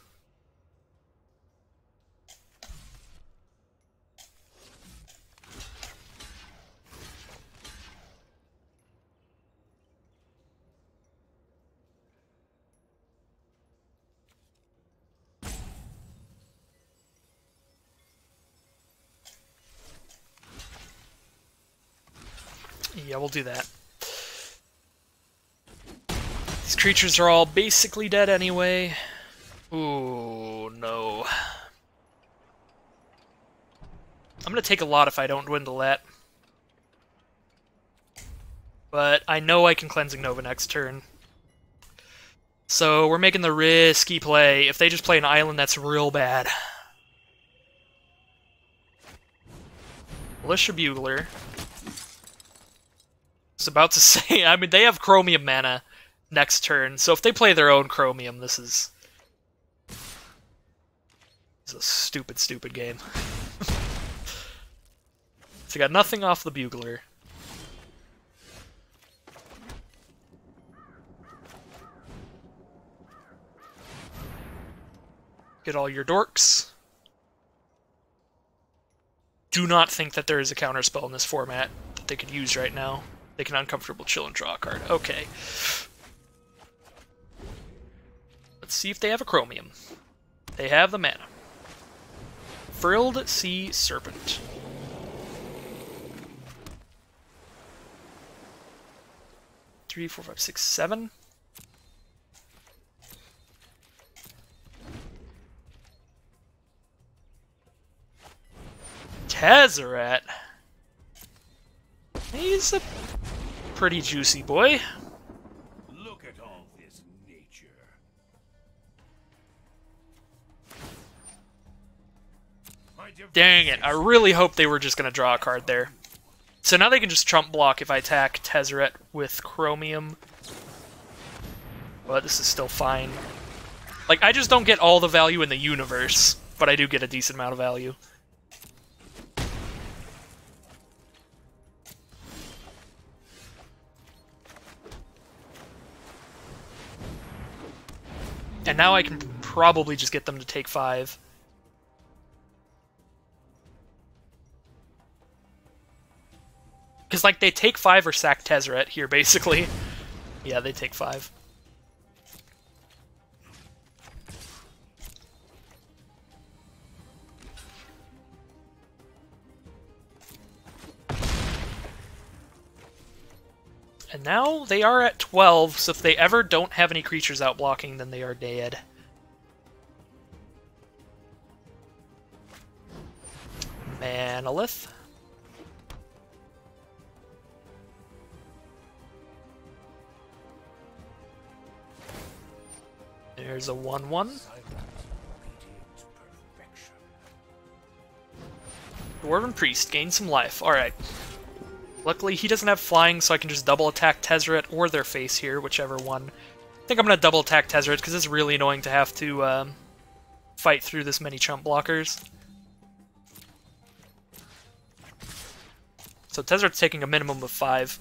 Yeah, we'll do that. These creatures are all basically dead anyway. Ooh, no. I'm gonna take a lot if I don't dwindle that. But I know I can Cleansing Nova next turn. So we're making the risky play. If they just play an island, that's real bad. Militia Bugler. I was about to say, I mean, they have Chromium mana next turn, so if they play their own Chromium, this is a stupid, stupid game. So you got nothing off the Bugler. Get all your dorks. Do not think that there is a counterspell in this format that they could use right now. They can Uncomfortable Chill and draw a card. Okay. Let's see if they have a Chromium. They have the mana. Frilled Sea Serpent. Three, four, five, six, seven. Tezzeret. He's a pretty juicy boy. Look at all this nature. Dang it, I really hope they were just going to draw a card there. So now they can just trump block if I attack Tezzeret with Chromium. But this is still fine. Like, I just don't get all the value in the universe, but I do get a decent amount of value. And now I can probably just get them to take 5. Because, like, they take 5 or sack Tezzeret here, basically. Yeah, they take 5. And now they are at 12, so if they ever don't have any creatures out blocking, then they are dead. Manalith. There's a 1/1. Dwarven Priest, gain some life. Alright. Luckily, he doesn't have flying, so I can just double attack Tezzeret or their face here, whichever one. I think I'm going to double attack Tezzeret, because it's really annoying to have to fight through this many chump blockers. So Tezzeret's taking a minimum of 5.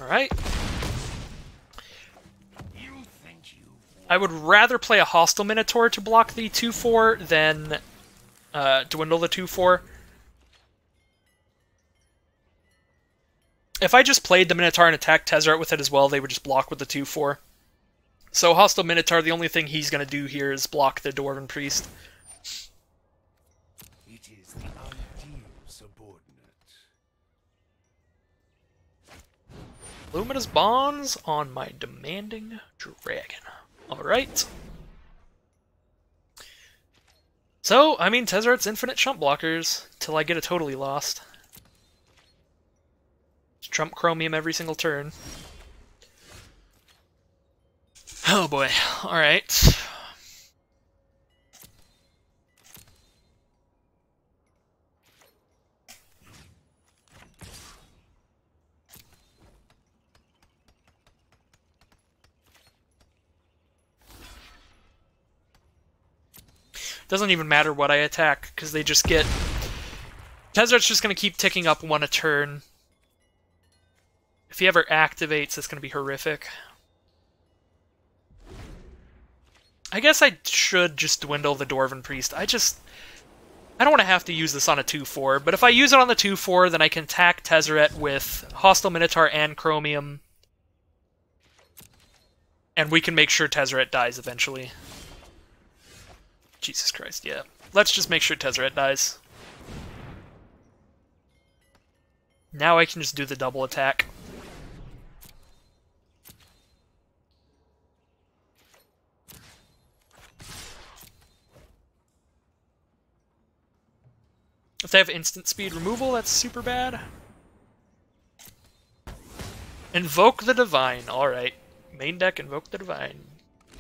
Alright. I would rather play a Hostile Minotaur to block the 2/4 than dwindle the 2/4. If I just played the Minotaur and attacked Tezzeret with it as well, they would just block with the 2/4. So Hostile Minotaur, the only thing he's going to do here is block the Dwarven Priest. It is the ideal subordinate. Luminous Bonds on my Demanding Dragon. Alright. So, I mean, Tezzeret's infinite chump blockers, till I get a Totally Lost. Just trump Chromium every single turn. Oh boy, alright. Doesn't even matter what I attack, because they just get... Tezzeret's just going to keep ticking up 1 a turn. If he ever activates, it's going to be horrific. I guess I should just dwindle the Dwarven Priest. I don't want to have to use this on a 2/4, but if I use it on the 2/4, then I can attack Tezzeret with Hostile Minotaur and Chromium. And we can make sure Tezzeret dies eventually. Jesus Christ, yeah. Let's just make sure Tezzeret dies. Now I can just do the double attack. If they have instant speed removal, that's super bad. Invoke the Divine. Alright. Main deck, Invoke the Divine.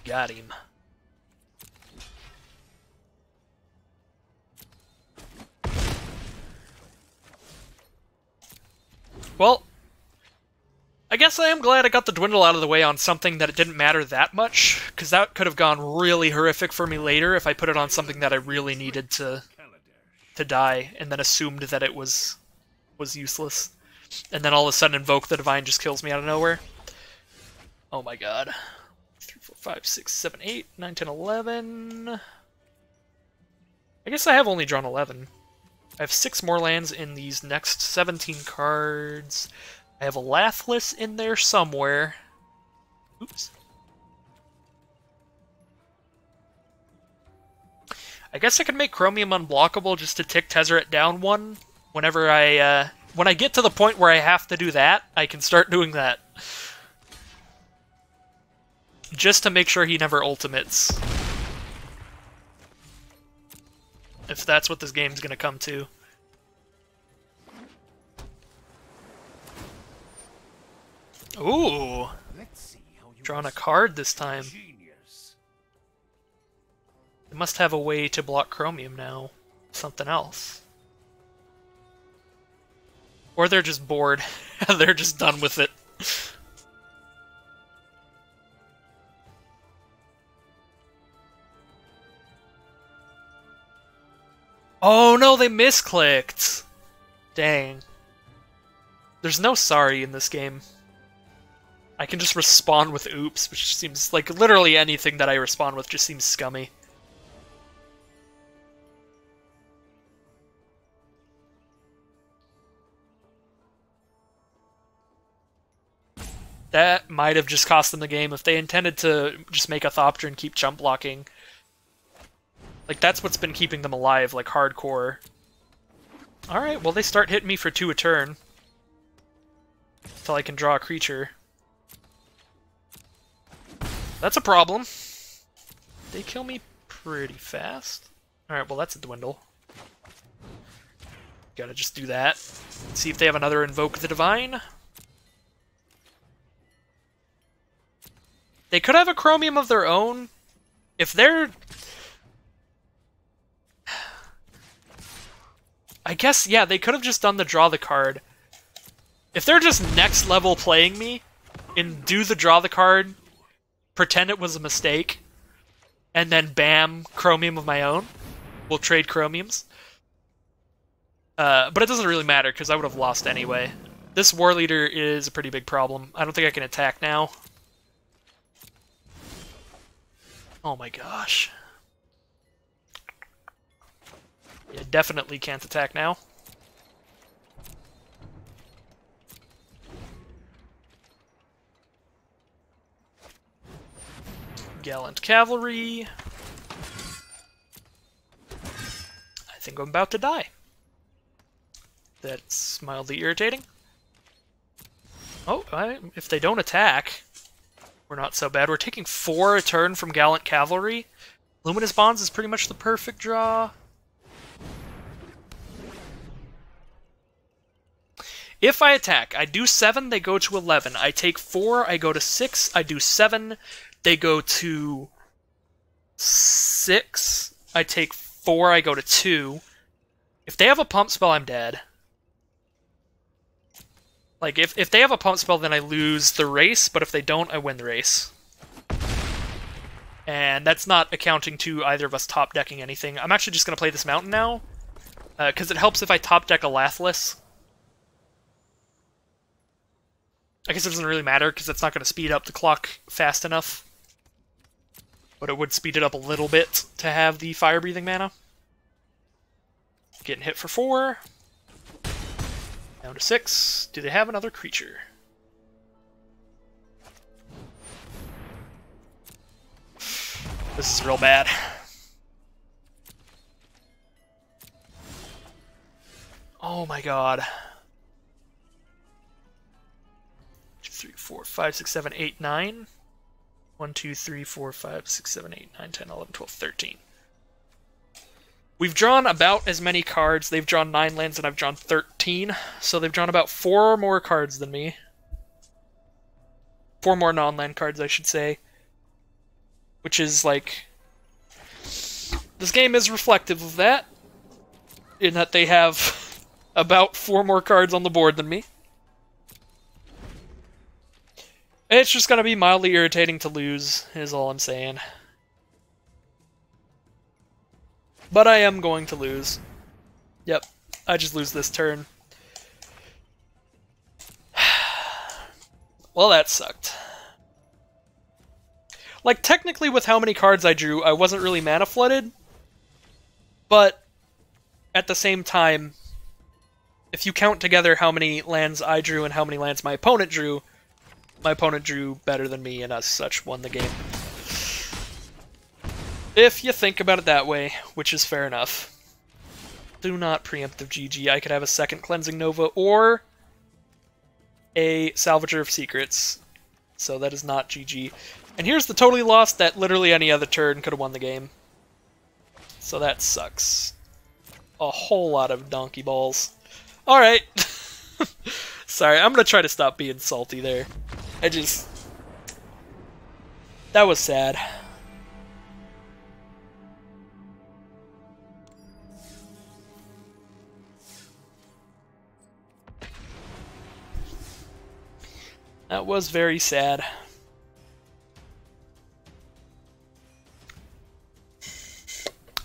Got him. Well, I guess I am glad I got the Dwindle out of the way on something that it didn't matter that much, because that could have gone really horrific for me later if I put it on something that I really needed to die, and then assumed that it was useless. And then all of a sudden Invoke the Divine just kills me out of nowhere. Oh my god. 3, 4, 5, 6, 7, 8, 9, 10, 11... I guess I have only drawn 11. I have 6 more lands in these next 17 cards. I have a Lathless in there somewhere. Oops. I guess I could make Chromium unblockable just to tick Tezzeret down 1. Whenever when I get to the point where I have to do that, I can start doing that. Just to make sure he never ultimates. If that's what this game's gonna come to. Ooh! Drawing a card this time. They must have a way to block Chromium now. Something else. Or they're just bored. They're just done with it. Oh no, they misclicked! Dang. There's no sorry in this game. I can just respond with oops, which seems like literally anything that I respond with just seems scummy. That might have just cost them the game if they intended to just make a Thopter and keep chump blocking. Like, that's what's been keeping them alive, like, hardcore. Alright, well, they start hitting me for 2 a turn. Until I can draw a creature. That's a problem. They kill me pretty fast. Alright, well, that's a Dwindle. Gotta just do that. See if they have another Invoke the Divine. They could have a Chromium of their own. If they're... I guess, yeah, they could have just done the draw the card. If they're just next level playing me, and do the draw the card, pretend it was a mistake, and then bam, Chromium of my own. We'll trade Chromiums. But it doesn't really matter, because I would have lost anyway. This War Leader is a pretty big problem. I don't think I can attack now. Oh my gosh. Yeah, definitely can't attack now. Gallant Cavalry. I think I'm about to die. That's mildly irritating. Oh, if they don't attack, we're not so bad. We're taking 4 a turn from Gallant Cavalry. Luminous Bonds is pretty much the perfect draw. If I attack, I do 7, they go to 11. I take 4, I go to 6. I do 7, they go to 6. I take 4, I go to 2. If they have a pump spell, I'm dead. Like, if they have a pump spell, then I lose the race, but if they don't, I win the race. And that's not accounting to either of us top decking anything. I'm actually just going to play this mountain now, because it helps if I top deck a Lathless. I guess it doesn't really matter, because it's not going to speed up the clock fast enough. But it would speed it up a little bit to have the fire-breathing mana. Getting hit for 4. Down to 6. Do they have another creature? This is real bad. Oh my god. 3, 4, 5, 6, 7, 8, 9. 1, 2, 3, 4, 5, 6, 7, 8, 9, 10, 11, 12, 13. We've drawn about as many cards. They've drawn 9 lands and I've drawn 13. So they've drawn about 4 more cards than me. 4 more non-land cards, I should say. Which is, like... This game is reflective of that. In that they have about 4 more cards on the board than me. It's just gonna be mildly irritating to lose, is all I'm saying. But I am going to lose. Yep, I just lose this turn. Well, that sucked. Like, technically with how many cards I drew, I wasn't really mana flooded. But, at the same time, if you count together how many lands I drew and how many lands my opponent drew better than me and as such won the game. If you think about it that way, which is fair enough. Do not preemptive GG. I could have a second Cleansing Nova or a Salvager of Secrets. So that is not GG. And here's the totally lost that literally any other turn could have won the game. So that sucks. A whole lot of donkey balls. Alright. Sorry, I'm gonna try to stop being salty there. That was sad. That was very sad.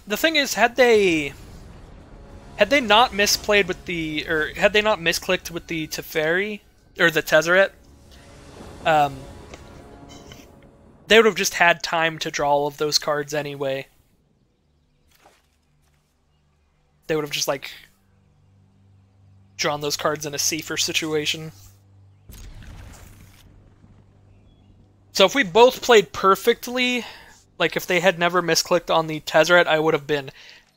The thing is, had they not misplayed with the, or had they not misclicked with the Teferi, or the Tezzeret, they would have just had time to draw all of those cards anyway. They would have just, like, drawn those cards in a safer situation. So if we both played perfectly, like if they had never misclicked on the Tezzeret, I would have been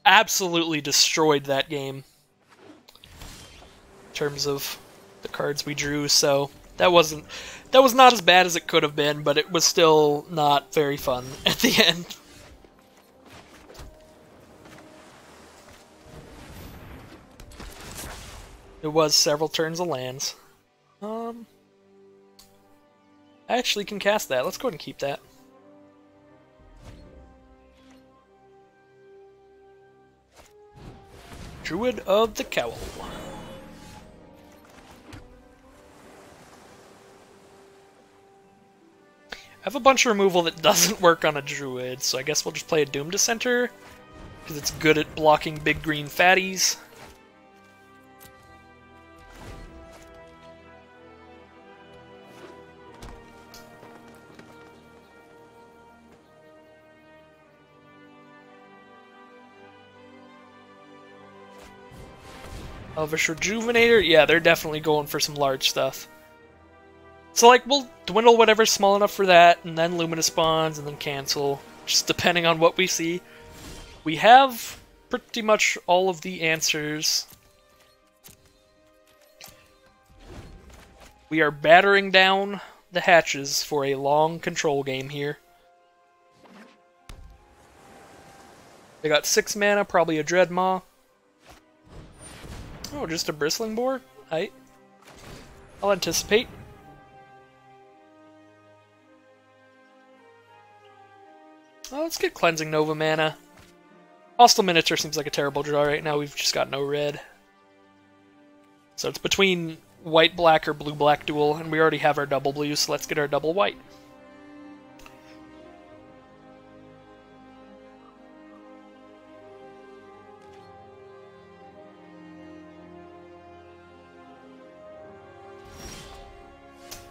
absolutely destroyed that game. In terms of the cards we drew, so that was not as bad as it could have been, but it was still not very fun at the end. It was several turns of lands. I actually can cast that. Let's go ahead and keep that. Druid of the Cowl. I have a bunch of removal that doesn't work on a Druid, so I guess we'll just play a Doom Dissenter, because it's good at blocking big green fatties. Elvish Rejuvenator, yeah, they're definitely going for some large stuff. So, like, we'll dwindle whatever's small enough for that, and then Luminous Bonds, and then cancel, just depending on what we see. We have pretty much all of the answers. We are battering down the hatches for a long control game here. They got 6 mana, probably a Dreadmaw. Oh, just a Bristling Boar? I'll anticipate. Oh, let's get Cleansing Nova mana. Hostile Minotaur seems like a terrible draw right now. We've just got no red. So it's between white-black or blue-black duel, and we already have our double blue, so let's get our double white.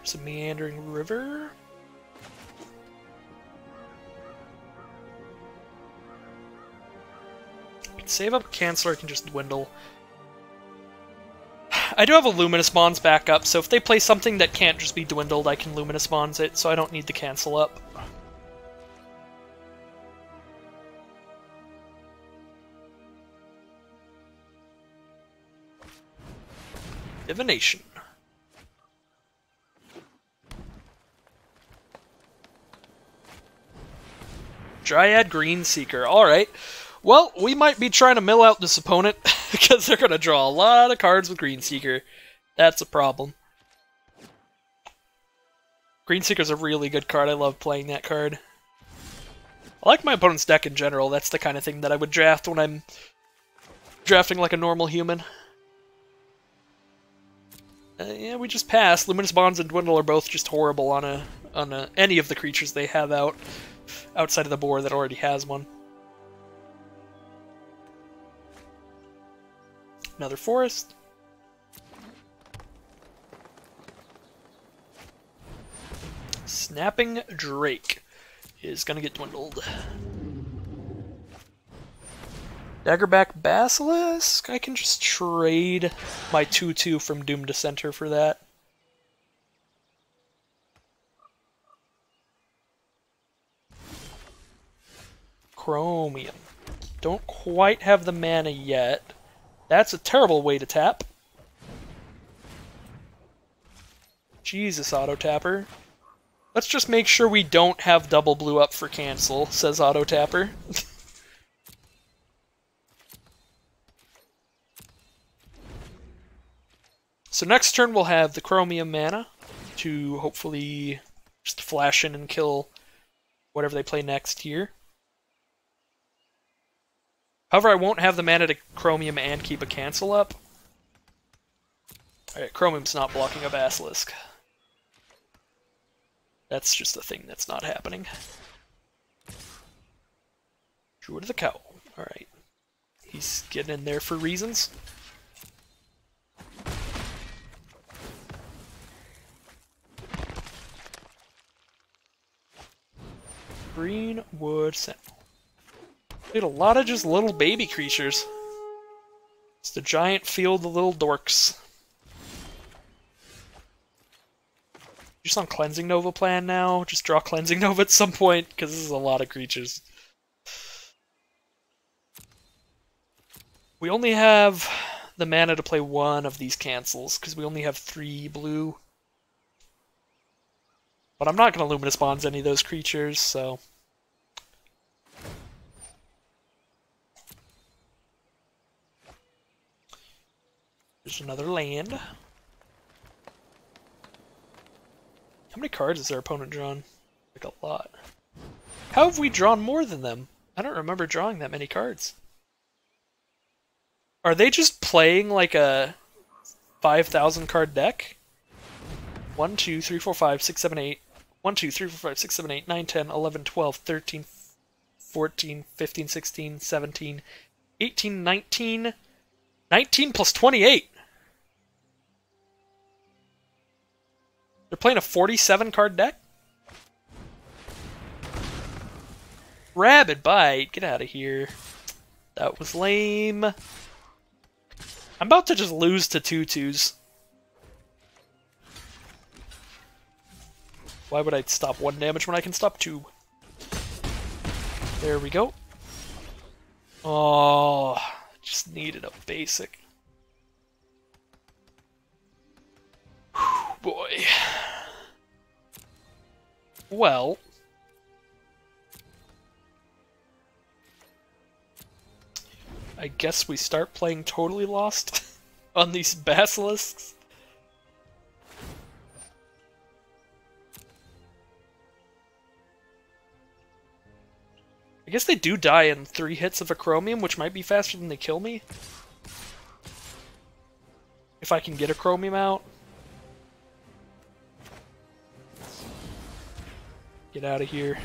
Some Meandering River. I can save up Cancel, or I can just dwindle. I do have a Luminous Bonds backup, so if they play something that can't just be dwindled, I can Luminous Bonds it, so I don't need to cancel up. Divination. Dryad Green Seeker. Alright. Well, we might be trying to mill out this opponent, because they're going to draw a lot of cards with Greenseeker. That's a problem. Greenseeker's a really good card. I love playing that card. I like my opponent's deck in general. That's the kind of thing that I would draft when I'm drafting like a normal human. Yeah, we just passed. Luminous Bonds and Dwindle are both just horrible on any of the creatures they have outside of the board that already has one. Another forest. Snapping Drake is gonna get dwindled. Daggerback Basilisk? I can just trade my 2/2 from Doom Dissenter for that. Chromium. Don't quite have the mana yet. That's a terrible way to tap. Jesus, Auto-Tapper. Let's just make sure we don't have double blue up for cancel, says Auto-Tapper. So next turn we'll have the Chromium mana to hopefully just flash in and kill whatever they play next here. However, I won't have the mana to Chromium and keep a cancel up. Alright, Chromium's not blocking a Basilisk. That's just a thing that's not happening. Druid of the Cowl. Alright. He's getting in there for reasons. Greenwood Sentinel. Played a lot of just little baby creatures. It's the giant field of little dorks. Just on Cleansing Nova plan now. Just draw Cleansing Nova at some point, because this is a lot of creatures. We only have the mana to play one of these cancels, because we only have 3 blue. But I'm not going to Luminous Bonds any of those creatures, so... There's another land. How many cards has our opponent drawn? Like a lot. How have we drawn more than them? I don't remember drawing that many cards. Are they just playing like a 5,000 card deck? 1, 2, 3, 4, 5, 6, 7, 8. 1, 2, 3, 4, 5, 6, 7, 8, 9, 10, 11, 12, 13, 14, 15, 16, 17, 18, 19. 19 plus 28! They're playing a 47 card deck? Rabid Bite, get out of here. That was lame. I'm about to just lose to 2/2s. Why would I stop 1 damage when I can stop 2? There we go. Oh, just needed a basic. Whew, boy. Well. I guess we start playing Totally Lost on these Basilisks. I guess they do die in 3 hits of a Chromium, which might be faster than they kill me. If I can get a Chromium out. Get out of here.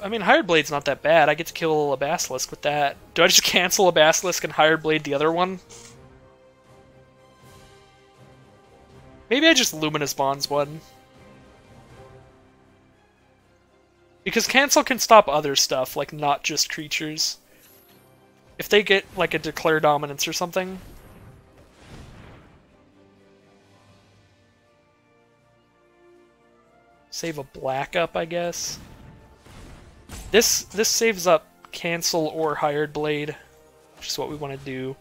I mean, Hired Blade's not that bad. I get to kill a Basilisk with that. Do I just cancel a Basilisk and Hired Blade the other one? Maybe I just Luminous Bonds one. Because cancel can stop other stuff, like not just creatures. If they get, like, a Declare Dominance or something. Save a black up, I guess. This saves up cancel or Hired Blade, which is what we want to do.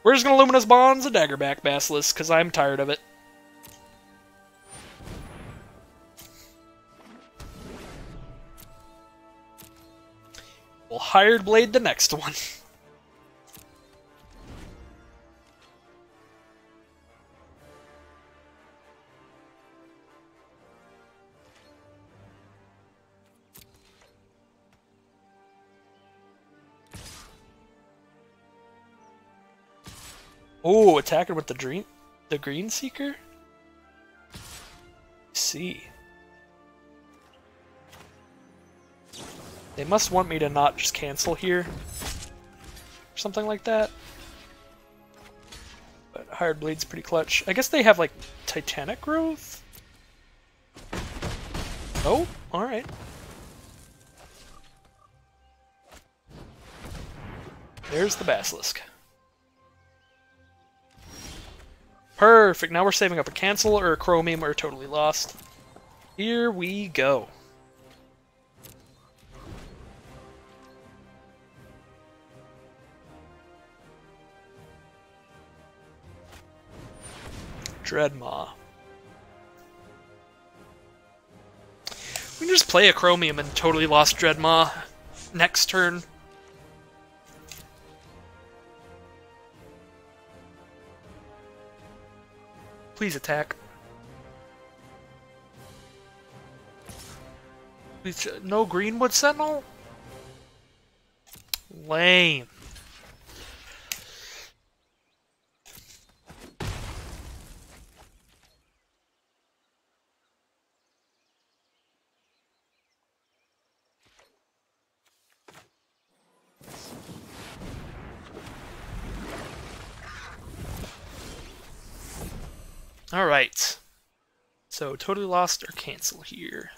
We're just gonna Luminous Bonds a Daggerback Basilisk, because I'm tired of it. We'll Hired Blade the next one. Oh, attacking with the Green Seeker? Let's see. They must want me to not just cancel here. Or something like that. But Hired Blade's pretty clutch. I guess they have, like, Titanic Growth? Oh, alright. There's the Basilisk. Perfect, now we're saving up a cancel or a chromium or totally lost. Here we go. Dreadmaw. We can just play a chromium and totally lost Dreadmaw next turn. Please attack. Please, no Greenwood Sentinel? Lame. Alright. So, totally lost or cancel here.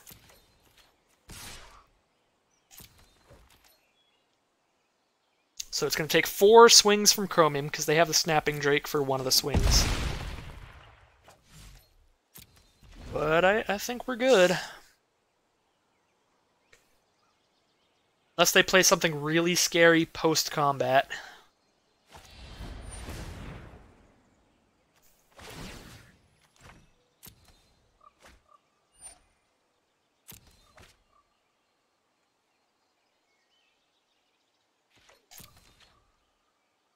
So it's going to take 4 swings from Chromium, because they have the Snapping Drake for one of the swings. But I think we're good. Unless they play something really scary post-combat.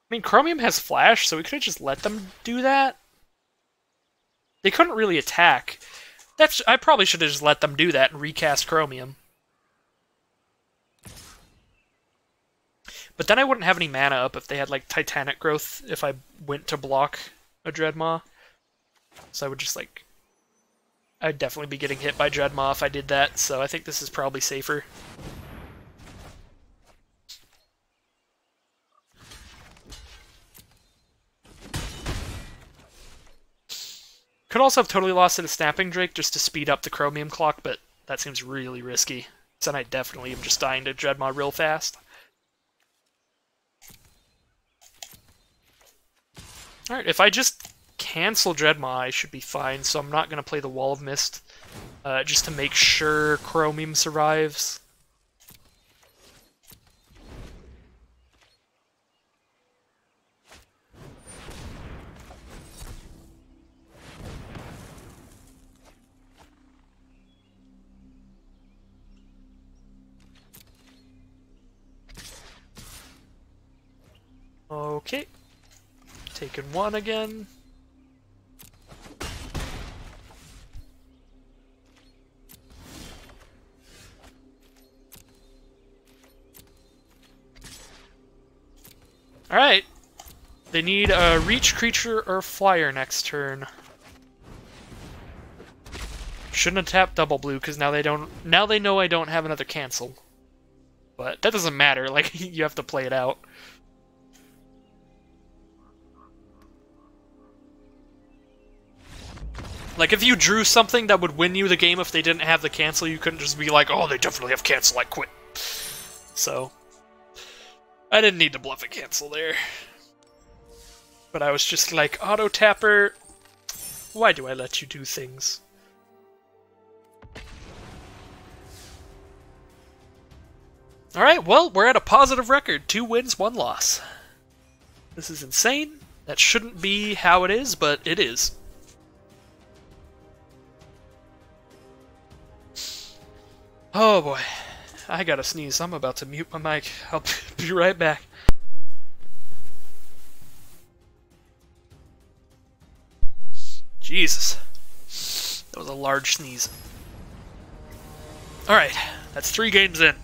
I mean, Chromium has Flash, so we could have just let them do that. They couldn't really attack. I probably should have just let them do that and recast Chromium. But then I wouldn't have any mana up if they had, like, Titanic Growth if I went to block a Dreadmaw. So I would just, like... I'd definitely be getting hit by Dreadmaw if I did that, so I think this is probably safer. Could also have totally lost to the Snapping Drake just to speed up the Chromium clock, but that seems really risky. So then I definitely am just dying to Dreadmaw real fast. Alright, if I just cancel Dreadmaw, I should be fine, so I'm not going to play the Wall of Mist, just to make sure Chromium survives. Okay. Taking 1 again. Alright. They need a reach creature or flyer next turn. Shouldn't have tapped double blue because now they know I don't have another cancel. But that doesn't matter, like you have to play it out. Like, if you drew something that would win you the game if they didn't have the cancel, you couldn't just be like, oh, they definitely have cancel, I quit. So, I didn't need to bluff a cancel there. But I was just like, auto-tapper, why do I let you do things? Alright, well, we're at a positive record. 2 wins, 1 loss. This is insane. That shouldn't be how it is, but it is. Oh boy. I gotta sneeze. I'm about to mute my mic. I'll be right back. Jesus. That was a large sneeze. Alright, that's 3 games in.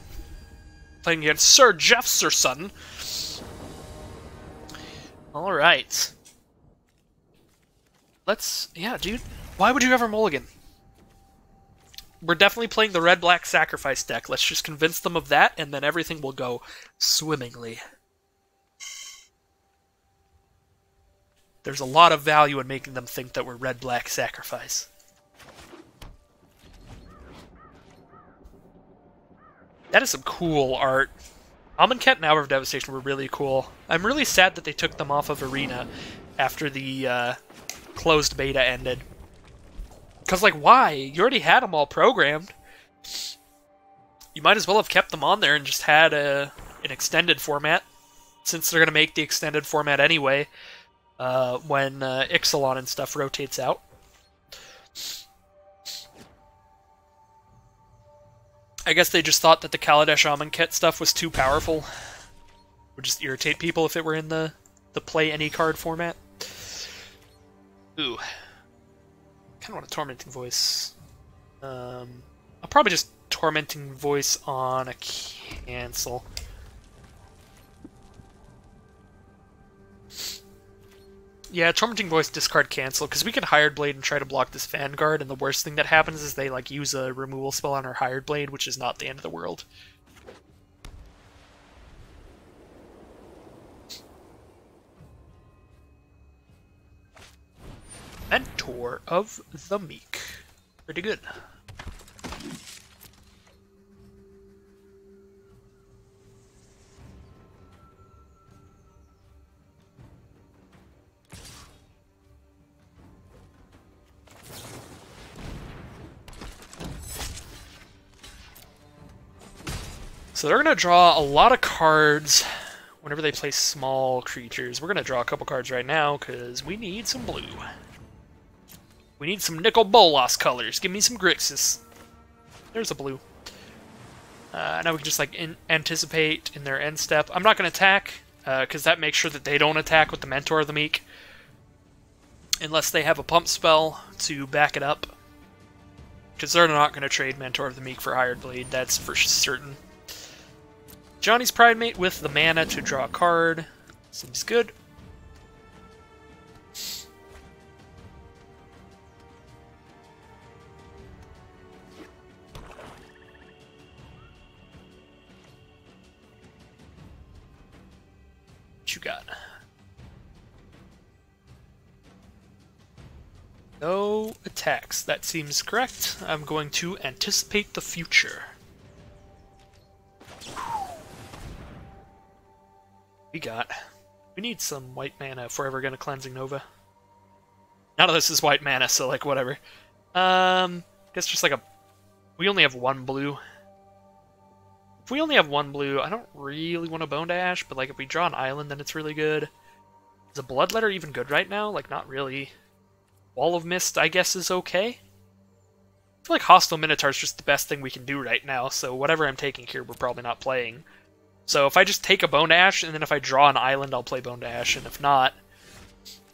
Playing against Sir Jefferson. Alright. Yeah, dude. Why would you ever mulligan? We're definitely playing the red-black sacrifice deck. Let's just convince them of that, and then everything will go swimmingly. There's a lot of value in making them think that we're red-black sacrifice. That is some cool art. Amonkhet and Hour of Devastation were really cool. I'm really sad that they took them off of Arena after the closed beta ended. Because, like, why? You already had them all programmed. You might as well have kept them on there and just had an extended format, since they're going to make the extended format anyway when Ixalan and stuff rotates out. I guess they just thought that the Kaladesh Amonkhet stuff was too powerful. Would just irritate people if it were in the play any card format. Ooh. Kind of want a Tormenting Voice. I'll probably just Tormenting Voice on a cancel. Yeah, Tormenting Voice, discard, cancel, because we can Hired Blade and try to block this Vanguard, and the worst thing that happens is they like use a removal spell on our Hired Blade, which is not the end of the world. Mentor of the Meek. Pretty good. So they're going to draw a lot of cards whenever they play small creatures. We're going to draw a couple cards right now because we need some blue. We need some Nicol Bolas colors. Give me some Grixis. There's a blue. Now we can just like anticipate in their end step. I'm not going to attack because that makes sure that they don't attack with the Mentor of the Meek. Unless they have a pump spell to back it up. Because they're not going to trade Mentor of the Meek for Hired Blade. That's for certain. Johnny's Pridemate with the mana to draw a card. Seems good. What you got? No attacks. That seems correct. I'm going to anticipate the future. We need some white mana if we're ever going to Cleansing Nova. None of this is white mana, so like whatever. Guess just like a... We only have 1 blue. If we only have 1 blue, I don't really want a Bone Dash, but like if we draw an island, then it's really good. Is a Bloodletter even good right now? Like not really. Wall of Mist, I guess, is okay. I feel like Hostile Minotaur is just the best thing we can do right now, so whatever I'm taking here, we're probably not playing. So if I just take a Bone Dash, and then if I draw an island, I'll play Bone Dash, and if not...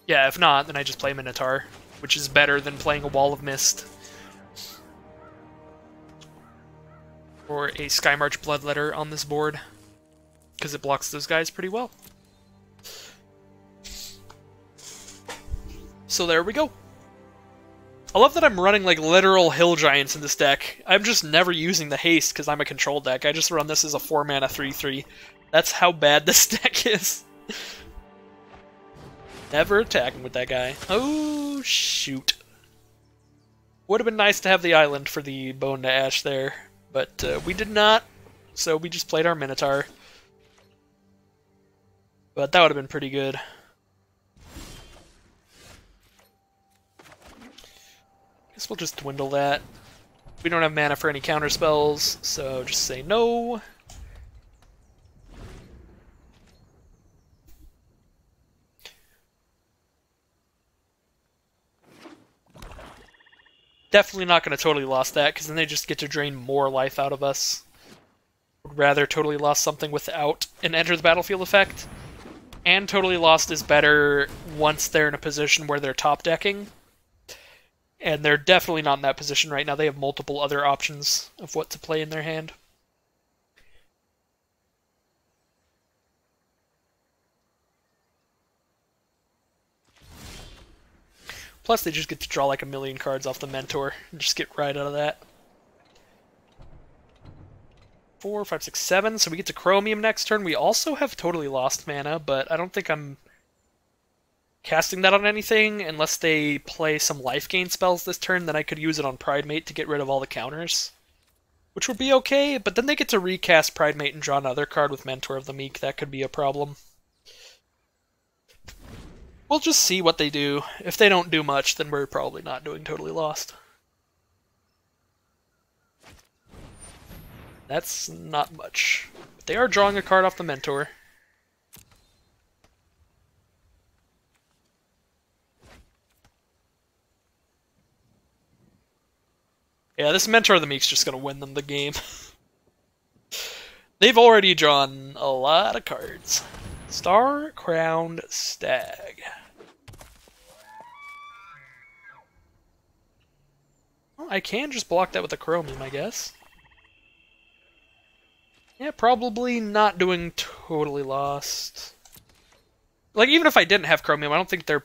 Yeah, if not, then I just play Minotaur, which is better than playing a Wall of Mist. Or a Skymarch Bloodletter on this board, because it blocks those guys pretty well. So there we go. I love that I'm running like literal hill giants in this deck. I'm just never using the haste because I'm a control deck. I just run this as a 4-mana 3/3. That's how bad this deck is. Never attacking with that guy. Oh, shoot. Would have been nice to have the island for the Bone Dash there, but we did not, so we just played our Minotaur. But that would have been pretty good. Guess we'll just dwindle that. We don't have mana for any counter spells, so just say no. definitely not going to totally lost that, because then they just get to drain more life out of us. Would rather totally lost something without an enter the battlefield effect. And totally lost is better once they're in a position where they're top decking. And they're definitely not in that position right now. They have multiple other options of what to play in their hand. Plus, they just get to draw like a million cards off the Mentor and just get right out of that. 4, 5, 6, 7. So we get to Chromium next turn. We also have totally lost mana, but I don't think I'm casting that on anything unless they play some life gain spells this turn. Then I could use it on Pridemate to get rid of all the counters, which would be okay. But then they get to recast Pridemate and draw another card with Mentor of the Meek. That could be a problem. We'll just see what they do. If they don't do much, then we're probably not doing totally lost. That's not much. But they are drawing a card off the Mentor. Yeah, this Mentor of the Meek's just going to win them the game. They've already drawn a lot of cards. Star-Crowned Stag. Well, I can just block that with a Chromium, I guess. Yeah, probably not doing totally lost. Like, even if I didn't have Chromium, I don't think they're...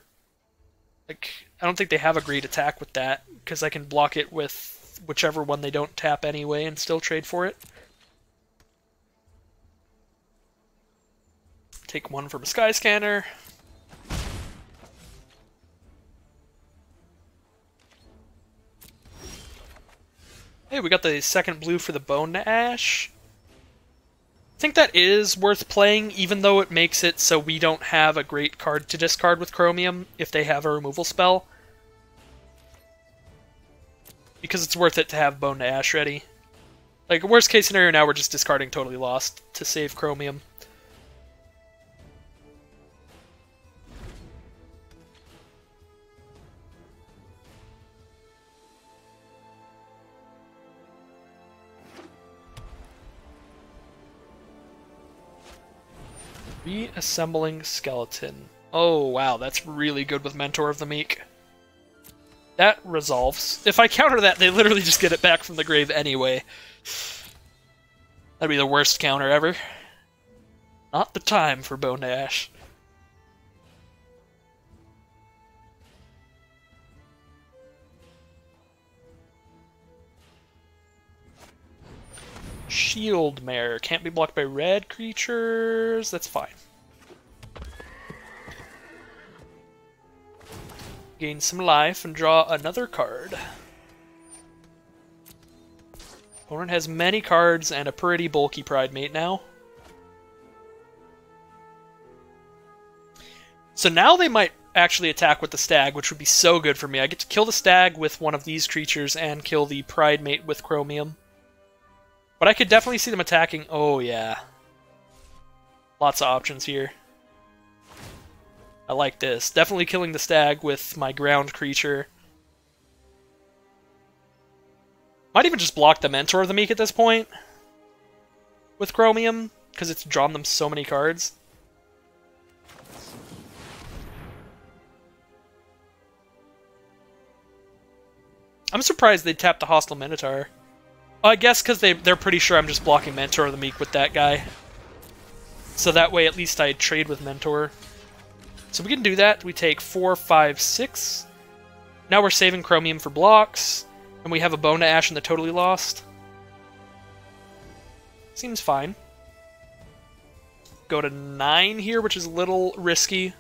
Like, I don't think they have a great attack with that, because I can block it with whichever one they don't tap anyway and still trade for it. Take one from a Skyscanner. Hey, we got the second blue for the Bone to Ash. I think that is worth playing, even though it makes it so we don't have a great card to discard with Chromium if they have a removal spell. Because it's worth it to have Bone to Ash ready. Like, worst case scenario now, we're just discarding Totally Lost to save Chromium. Reassembling Skeleton. Oh, wow, that's really good with Mentor of the Meek. That resolves. If I counter that, they literally just get it back from the grave anyway. That'd be the worst counter ever. Not the time for Bone to Ash. Shield Mare. Can't be blocked by red creatures. That's fine. Gain some life and draw another card. Opponent has many cards and a pretty bulky Pridemate now. So now they might actually attack with the Stag, which would be so good for me. I get to kill the Stag with one of these creatures and kill the Pridemate with Chromium. But I could definitely see them attacking... Oh, yeah. Lots of options here. I like this. Definitely killing the Stag with my ground creature. Might even just block the Mentor of the Meek at this point. With Chromium, because it's drawn them so many cards. I'm surprised they tapped the Hostile Minotaur. I guess because they're pretty sure I'm just blocking Mentor of the Meek with that guy. So that way at least I trade with Mentor. So we can do that. We take 4, 5, 6. Now we're saving Chromium for blocks. And we have a Bone to Ash in the Totally Lost. Seems fine. Go to 9 here, which is a little risky.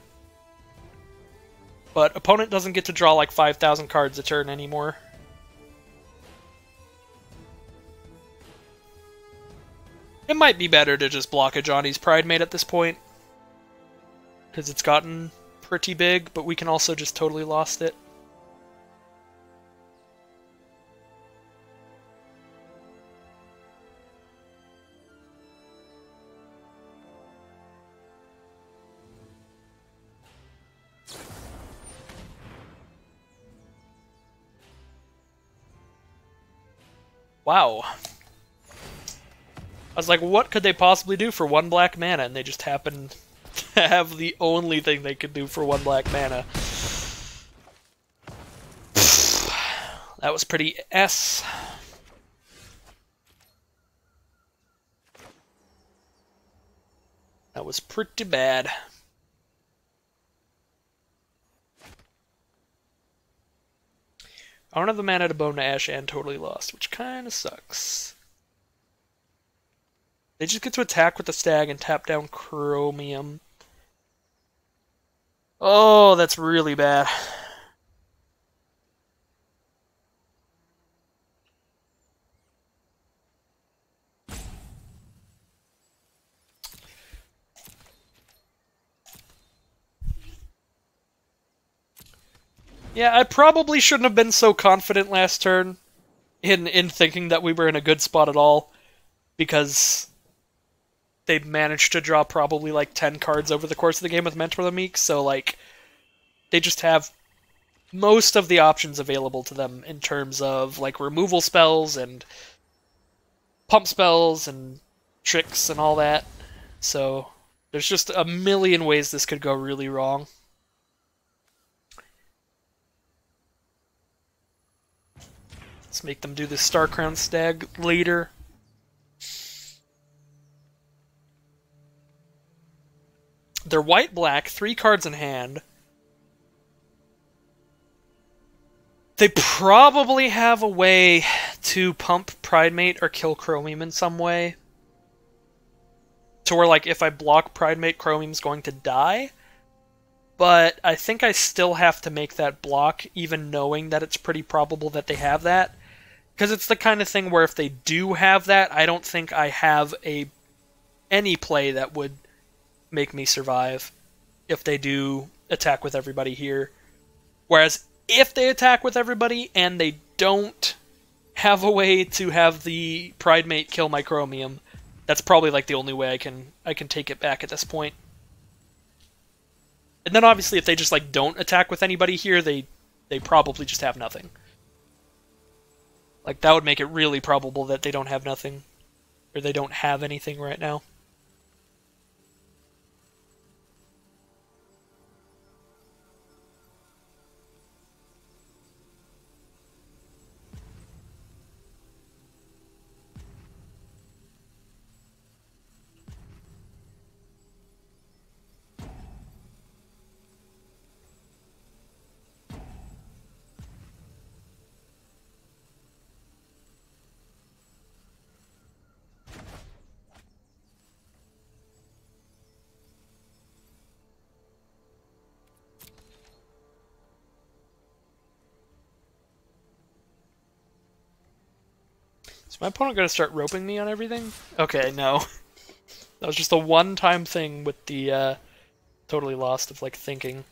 But opponent doesn't get to draw like 5,000 cards a turn anymore. It might be better to just block a Johnny's Pridemate at this point. Because it's gotten pretty big, but we can also just totally lost it. Wow. I was like, what could they possibly do for 1 black mana? And they just happened to have the only thing they could do for 1 black mana. That was pretty S. That was pretty bad. I don't have the mana to Bone to Ash and Totally Lost, which kind of sucks. They just get to attack with the Stag and tap down Chromium. Oh, that's really bad. Yeah, I probably shouldn't have been so confident last turn in thinking that we were in a good spot at all, because they managed to draw probably like 10 cards over the course of the game with Mentor the Meek, so like they just have most of the options available to them in terms of like removal spells and pump spells and tricks and all that. So there's just a million ways this could go really wrong. Let's make them do the Starcrown Stag later. They're white-black, 3 cards in hand. They probably have a way to pump Pridemate or kill Chromium in some way. To where, like, if I block Pridemate, Chromium's going to die. But I think I still have to make that block, even knowing that it's pretty probable that they have that. Because it's the kind of thing where if they do have that, I don't think I have any play that would make me survive if they do attack with everybody here. Whereas if they attack with everybody and they don't have a way to have the Pridemate kill my Chromium, that's probably like the only way I can take it back at this point. And then obviously if they just like don't attack with anybody here, they probably just have nothing. Like that would make it really probable that they don't have nothing, or they don't have anything right now. Is my opponent going to start roping me on everything? Okay, no. That was just a one-time thing with the Totally Lost of like thinking.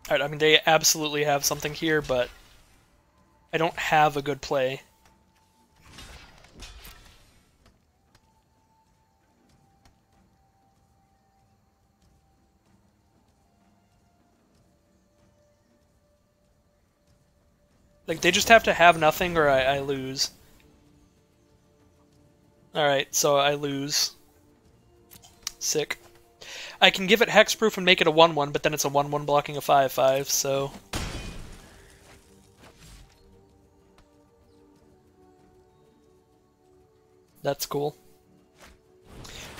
Alright, I mean they absolutely have something here, but I don't have a good play. Like they just have to have nothing or I lose. Alright, so I lose. Sick. I can give it hexproof and make it a 1/1, but then it's a 1/1 blocking a 5/5, so... That's cool.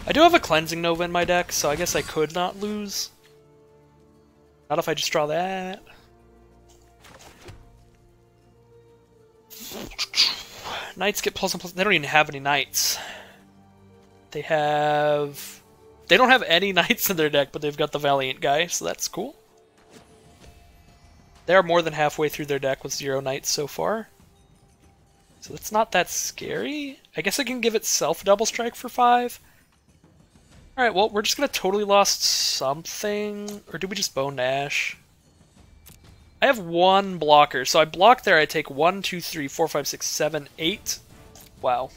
I do have a Cleansing Nova in my deck, so I guess I could not lose. Not if I just draw that. Knights get +1/+. They don't even have any knights. They don't have any knights in their deck, but they've got the Valiant guy, so that's cool. They're more than halfway through their deck with 0 knights so far. So it's not that scary. I guess I can give it self-double strike for 5. Alright, well, we're just gonna Totally Lost something. Or do we just Bone Ash? I have 1 blocker, so I block there. I take 1, 2, 3, 4, 5, 6, 7, 8. Wow.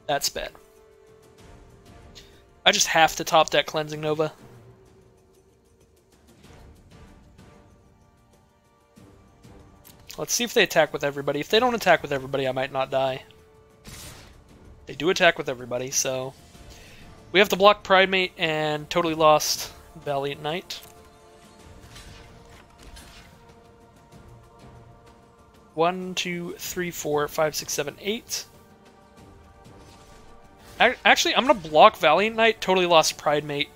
That's bad. I just have to top deck Cleansing Nova. Let's see if they attack with everybody. If they don't attack with everybody, I might not die. They do attack with everybody, so... We have to block Pridemate and totally lost Valiant Knight. One, two, three, four, five, six, seven, eight. Actually, I'm going to block Valiant Knight, totally lost Pridemate.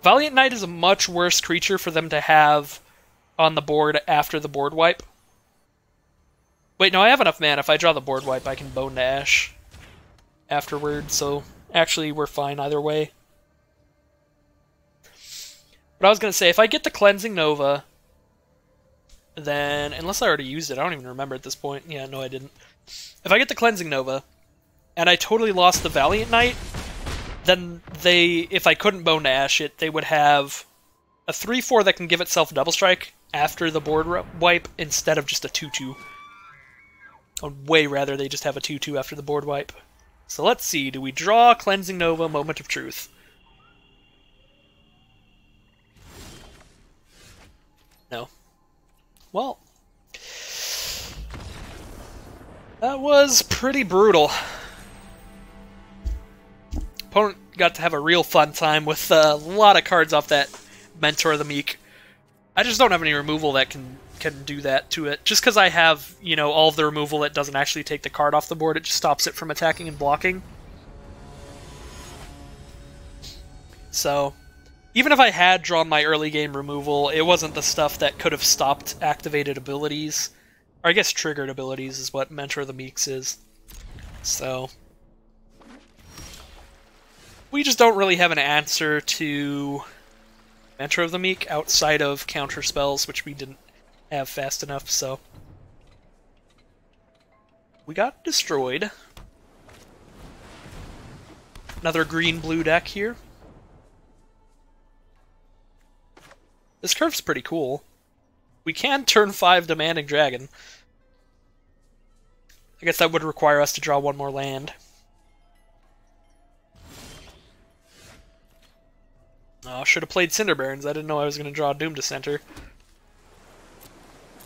Valiant Knight is a much worse creature for them to have on the board after the board wipe. Wait, no, I have enough mana. If I draw the board wipe, I can Bone Dash afterward, so actually we're fine either way. But I was going to say, if I get the Cleansing Nova, then, unless I already used it, I don't even remember at this point. Yeah, no, I didn't. If I get the Cleansing Nova, and I totally lost the Valiant Knight, then they, if I couldn't Bone Dash it, they would have a 3/4 that can give itself Double Strike after the board wipe instead of just a 2/2. I'd way rather they just have a 2/2 after the board wipe. So let's see, do we draw Cleansing Nova, Moment of Truth? No. Well, that was pretty brutal. Opponent got to have a real fun time with a lot of cards off that Mentor of the Meek. I just don't have any removal that can do that to it. Just because I have, you know, all of the removal that doesn't actually take the card off the board, it just stops it from attacking and blocking. So, even if I had drawn my early game removal, it wasn't the stuff that could have stopped activated abilities. Or I guess triggered abilities is what Mentor of the Meeks is. So, we just don't really have an answer to Mentor of the Meek outside of counter spells, which we didn't have fast enough, so we got destroyed. Another green-blue deck here. This curve's pretty cool. We can turn 5 Demanding Dragon. I guess that would require us to draw one more land. Oh, should have played Cinder Barons. I didn't know I was going to draw Doom Dissenter.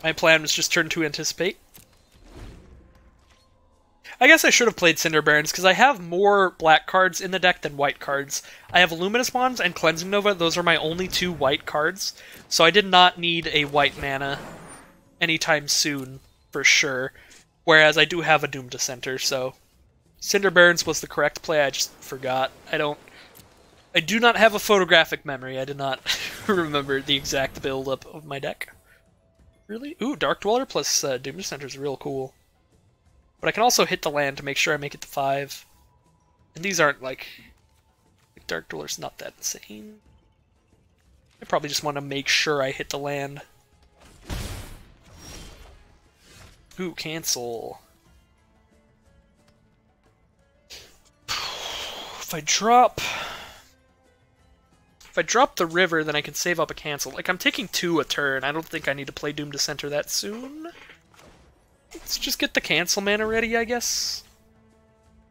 My plan was just turn 2 Anticipate. I guess I should have played Cinder Barons, because I have more black cards in the deck than white cards. I have Luminous Wands and Cleansing Nova. Those are my only 2 white cards, so I did not need a white mana anytime soon, for sure. Whereas I do have a Doom Dissenter, so Cinder Barons was the correct play, I just forgot. I do not have a photographic memory. I did not remember the exact build-up of my deck. Really? Ooh, Dark Dweller plus Doom Dissenter is real cool. But I can also hit the land to make sure I make it to 5. And these aren't, like Dark Dweller's not that insane. I probably just want to make sure I hit the land. Ooh, cancel. If I drop the river, then I can save up a cancel. Like, I'm taking 2 a turn. I don't think I need to play Doom Dissenter that soon. Let's just get the cancel mana ready, I guess.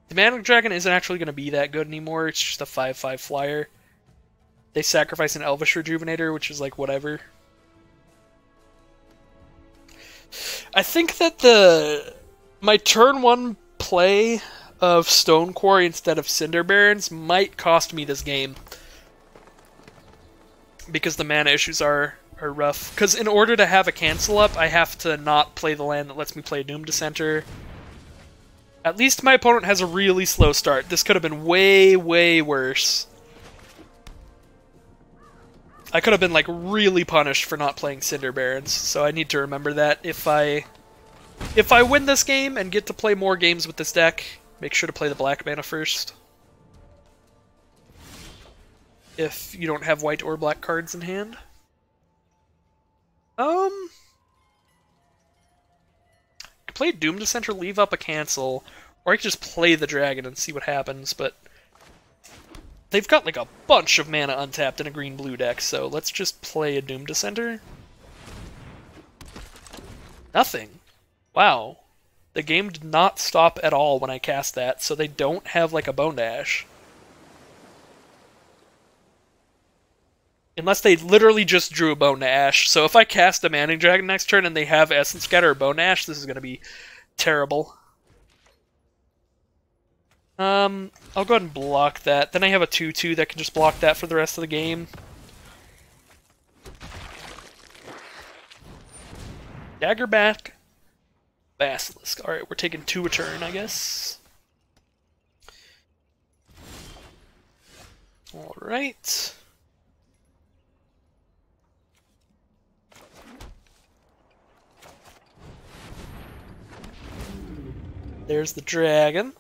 The Demanding Dragon isn't actually going to be that good anymore. It's just a 5/5 flyer. They sacrifice an Elvish Rejuvenator, which is like whatever. I think that my turn 1 play of Stone Quarry instead of Cinder Barons might cost me this game. Because the mana issues are rough. Because in order to have a cancel up, I have to not play the land that lets me play Doom Dissenter. At least my opponent has a really slow start. This could have been way, way worse. I could have been, like, really punished for not playing Cinder Barons, so I need to remember that. If I win this game and get to play more games with this deck, make sure to play the black mana first. If you don't have white or black cards in hand. I could play Doom Dissenter, leave up a cancel, or I could just play the dragon and see what happens, but they've got like a bunch of mana untapped in a green-blue deck, so let's just play a Doom Dissenter. Nothing. Wow. The game did not stop at all when I cast that, so they don't have like a Bone Dash. Unless they literally just drew a Bone to Ash. So if I cast a Demanding Dragon next turn and they have Essence Scatter or Bone to Ash, this is going to be terrible. I'll go ahead and block that. Then I have a 2/2 that can just block that for the rest of the game. Dagger back. Basilisk. Alright, we're taking 2 a turn, I guess. Alright. There's the dragon.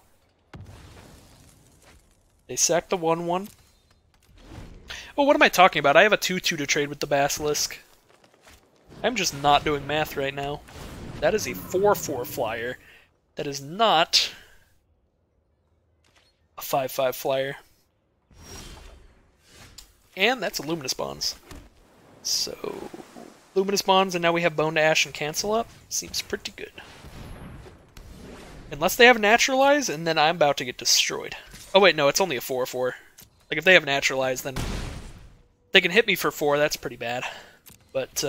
They sack the 1/1. Oh, what am I talking about? I have a 2/2 to trade with the Basilisk. I'm just not doing math right now. That is a 4/4 flyer. That is not a 5/5 flyer. And that's a Luminous Bonds. So, Luminous Bonds, and now we have Bone to Ash and Cancel Up. Seems pretty good. Unless they have Naturalize, and then I'm about to get destroyed. Oh wait, no, it's only a 4/4. Like, if they have Naturalize, then they can hit me for 4, that's pretty bad. But,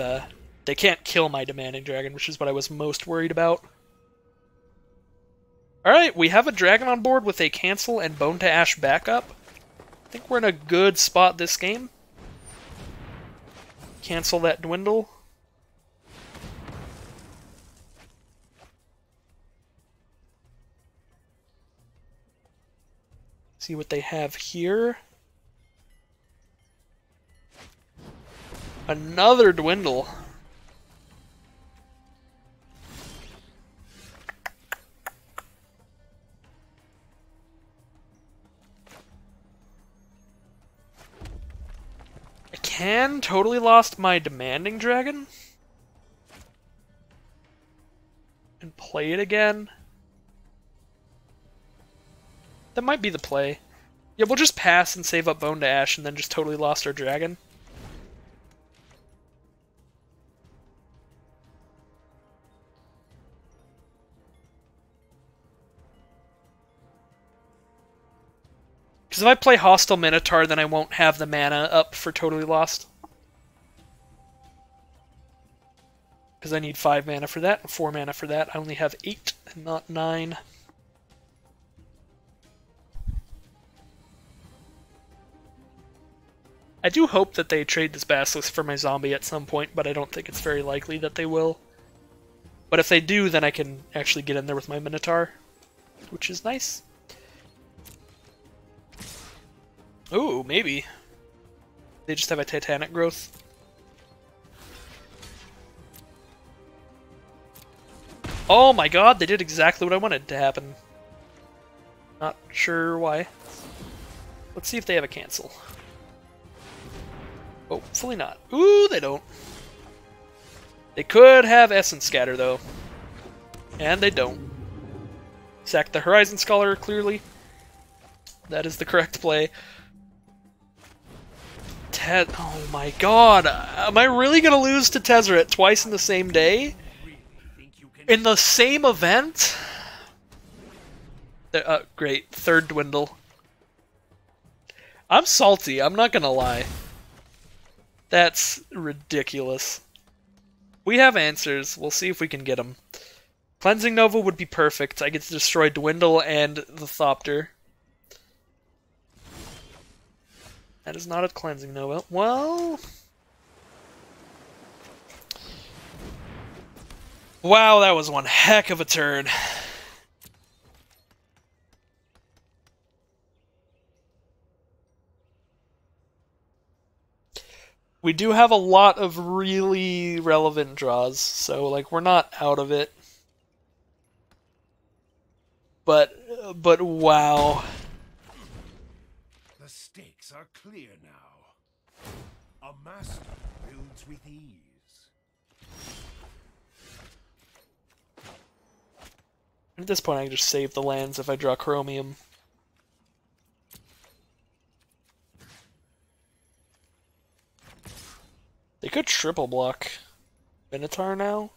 they can't kill my Demanding Dragon, which is what I was most worried about. Alright, we have a dragon on board with a Cancel and Bone to Ash backup. I think we're in a good spot this game. Cancel that Dwindle. See what they have here. Another Dwindle. I can totally lost my Demanding Dragon. And play it again. That might be the play. Yeah, we'll just pass and save up Bone to Ash and then just totally lost our dragon. Because if I play Hostile Minotaur, then I won't have the mana up for totally lost. Because I need 5 mana for that and 4 mana for that. I only have 8 and not 9. I do hope that they trade this Basilisk for my zombie at some point, but I don't think it's very likely that they will. But if they do, then I can actually get in there with my Minotaur, which is nice. Ooh, maybe. They just have a Titanic growth. Oh my god, they did exactly what I wanted to happen. Not sure why. Let's see if they have a cancel. Hopefully not. Ooh, they don't. They could have Essence Scatter, though. And they don't. Sack the Horizon Scholar, clearly. That is the correct play. Oh my god. Am I really going to lose to Tezzeret twice in the same day? In the same event? Great. Third Dwindle. I'm salty, I'm not going to lie. That's ridiculous. We have answers. We'll see if we can get them. Cleansing Nova would be perfect. I get to destroy Dwindle and the Thopter. That is not a Cleansing Nova. Well... Wow, that was one heck of a turn. We do have a lot of really relevant draws, so like we're not out of it. But wow. The stakes are clear now. A master builds with ease. At this point I can just save the lands if I draw Chromium. They could triple block Minotaur now.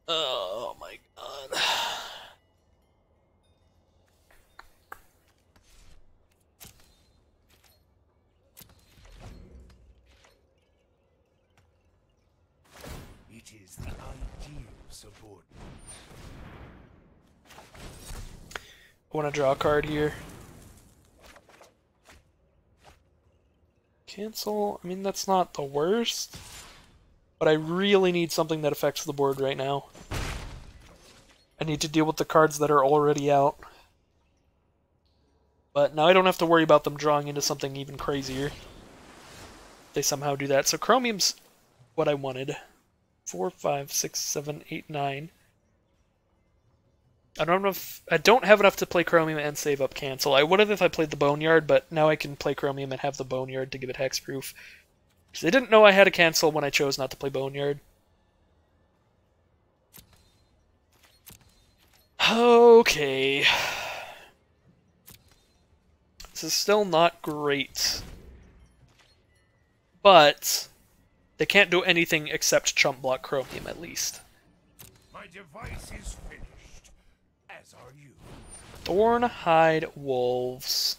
Oh my god. It is the ideal subordinate. I want to draw a card here. Cancel. I mean, that's not the worst. But I really need something that affects the board right now. I need to deal with the cards that are already out. But now I don't have to worry about them drawing into something even crazier. They somehow do that. So Chromium's what I wanted. 4, 5, 6, 7, 8, 9. I don't have enough to play Chromium and save up Cancel. I would have if I played the Boneyard, but now I can play Chromium and have the Boneyard to give it hexproof. Because they didn't know I had a Cancel when I chose not to play Boneyard. Okay. This is still not great. But they can't do anything except chump block Chromium, at least. My device is finished, as are you. Thornhide Wolves.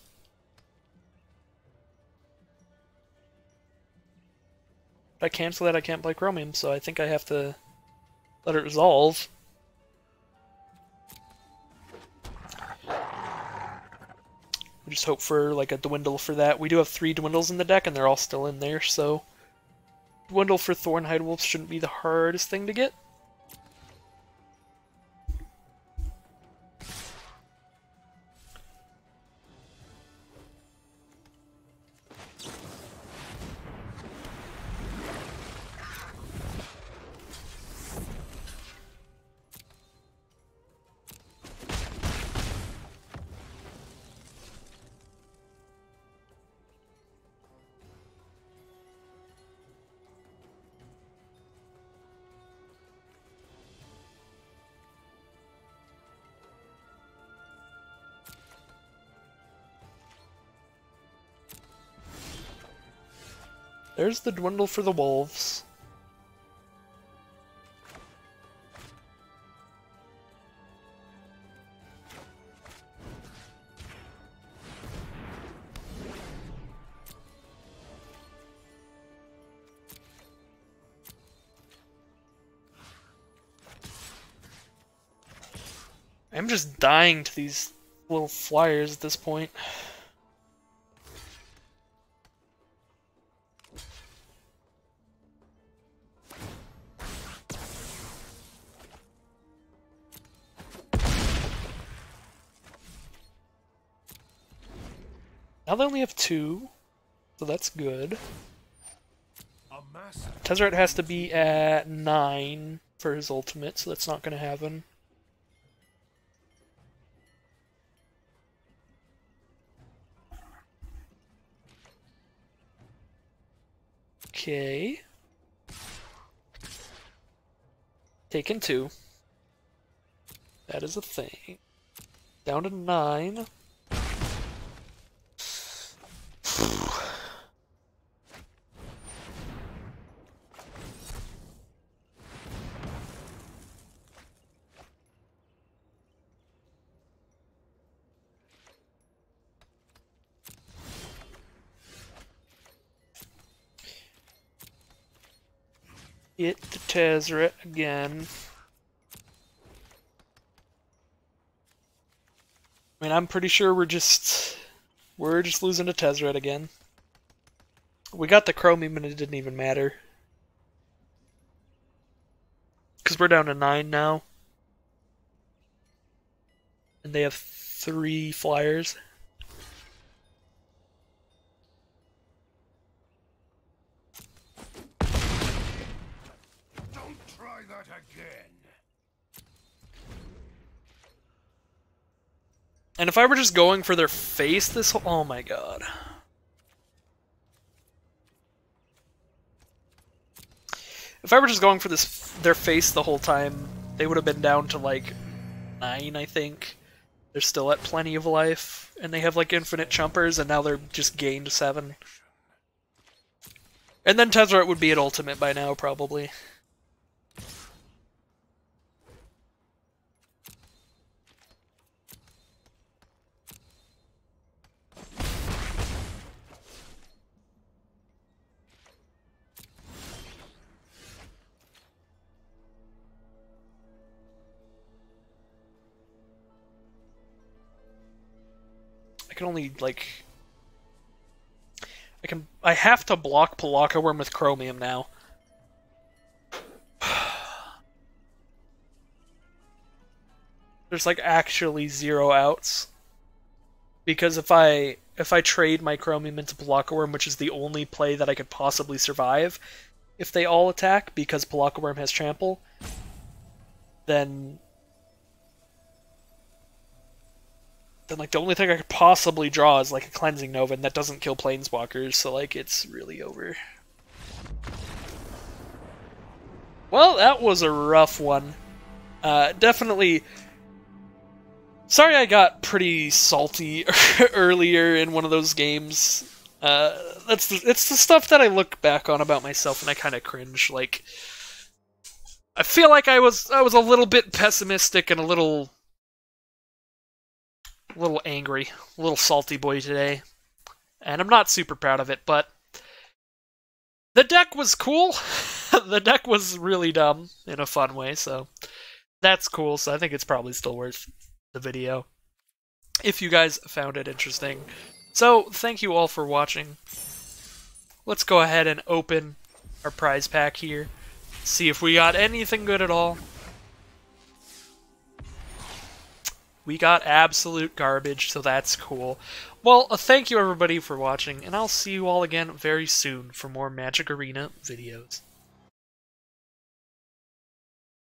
If I cancel that, I can't play Chromium, so I think I have to let it resolve. We just hope for like a dwindle for that. We do have 3 dwindles in the deck, and they're all still in there, so dwindle for Thornhide Wolves shouldn't be the hardest thing to get. There's the dwindle for the Wolves. I'm just dying to these little flyers at this point. Now they only have 2, so that's good. Tezzeret has to be at 9 for his ultimate, so that's not going to happen. Okay. Taken 2. That is a thing. Down to 9. Get the Tezzeret again. I mean, I'm pretty sure we're just losing to Tezzeret again. We got the Chromium and it didn't even matter. Because we're down to 9 now. And they have 3 flyers. And if I were just going for their face this whole... Oh my god. If I were just going for their face the whole time, they would have been down to like 9, I think. They're still at plenty of life, and they have like infinite chumpers, and now they're just gained 7. And then Tezzeret would be at ultimate by now, probably. can only, like... I have to block Pelakka Worm with Chromium now. There's, like, actually 0 outs. Because if I trade my Chromium into Pelakka Worm, which is the only play that I could possibly survive, if they all attack, because Pelakka Worm has Trample, then like the only thing I could possibly draw is like a Cleansing Nova, and that doesn't kill Planeswalkers, so like it's really over. Well, that was a rough one. Definitely. Sorry I got pretty salty earlier in one of those games. It's the stuff that I look back on about myself and I kind of cringe. Like, I feel like I was a little bit pessimistic and a little angry, a little salty boy today, and I'm not super proud of it. But the deck was cool. The deck was really dumb in a fun way, so that's cool. So I think it's probably still worth the video if you guys found it interesting. So thank you all for watching. Let's go ahead and open our prize pack here, see if we got anything good at all. We got absolute garbage, so that's cool. Well, thank you everybody for watching, and I'll see you all again very soon for more Magic Arena videos.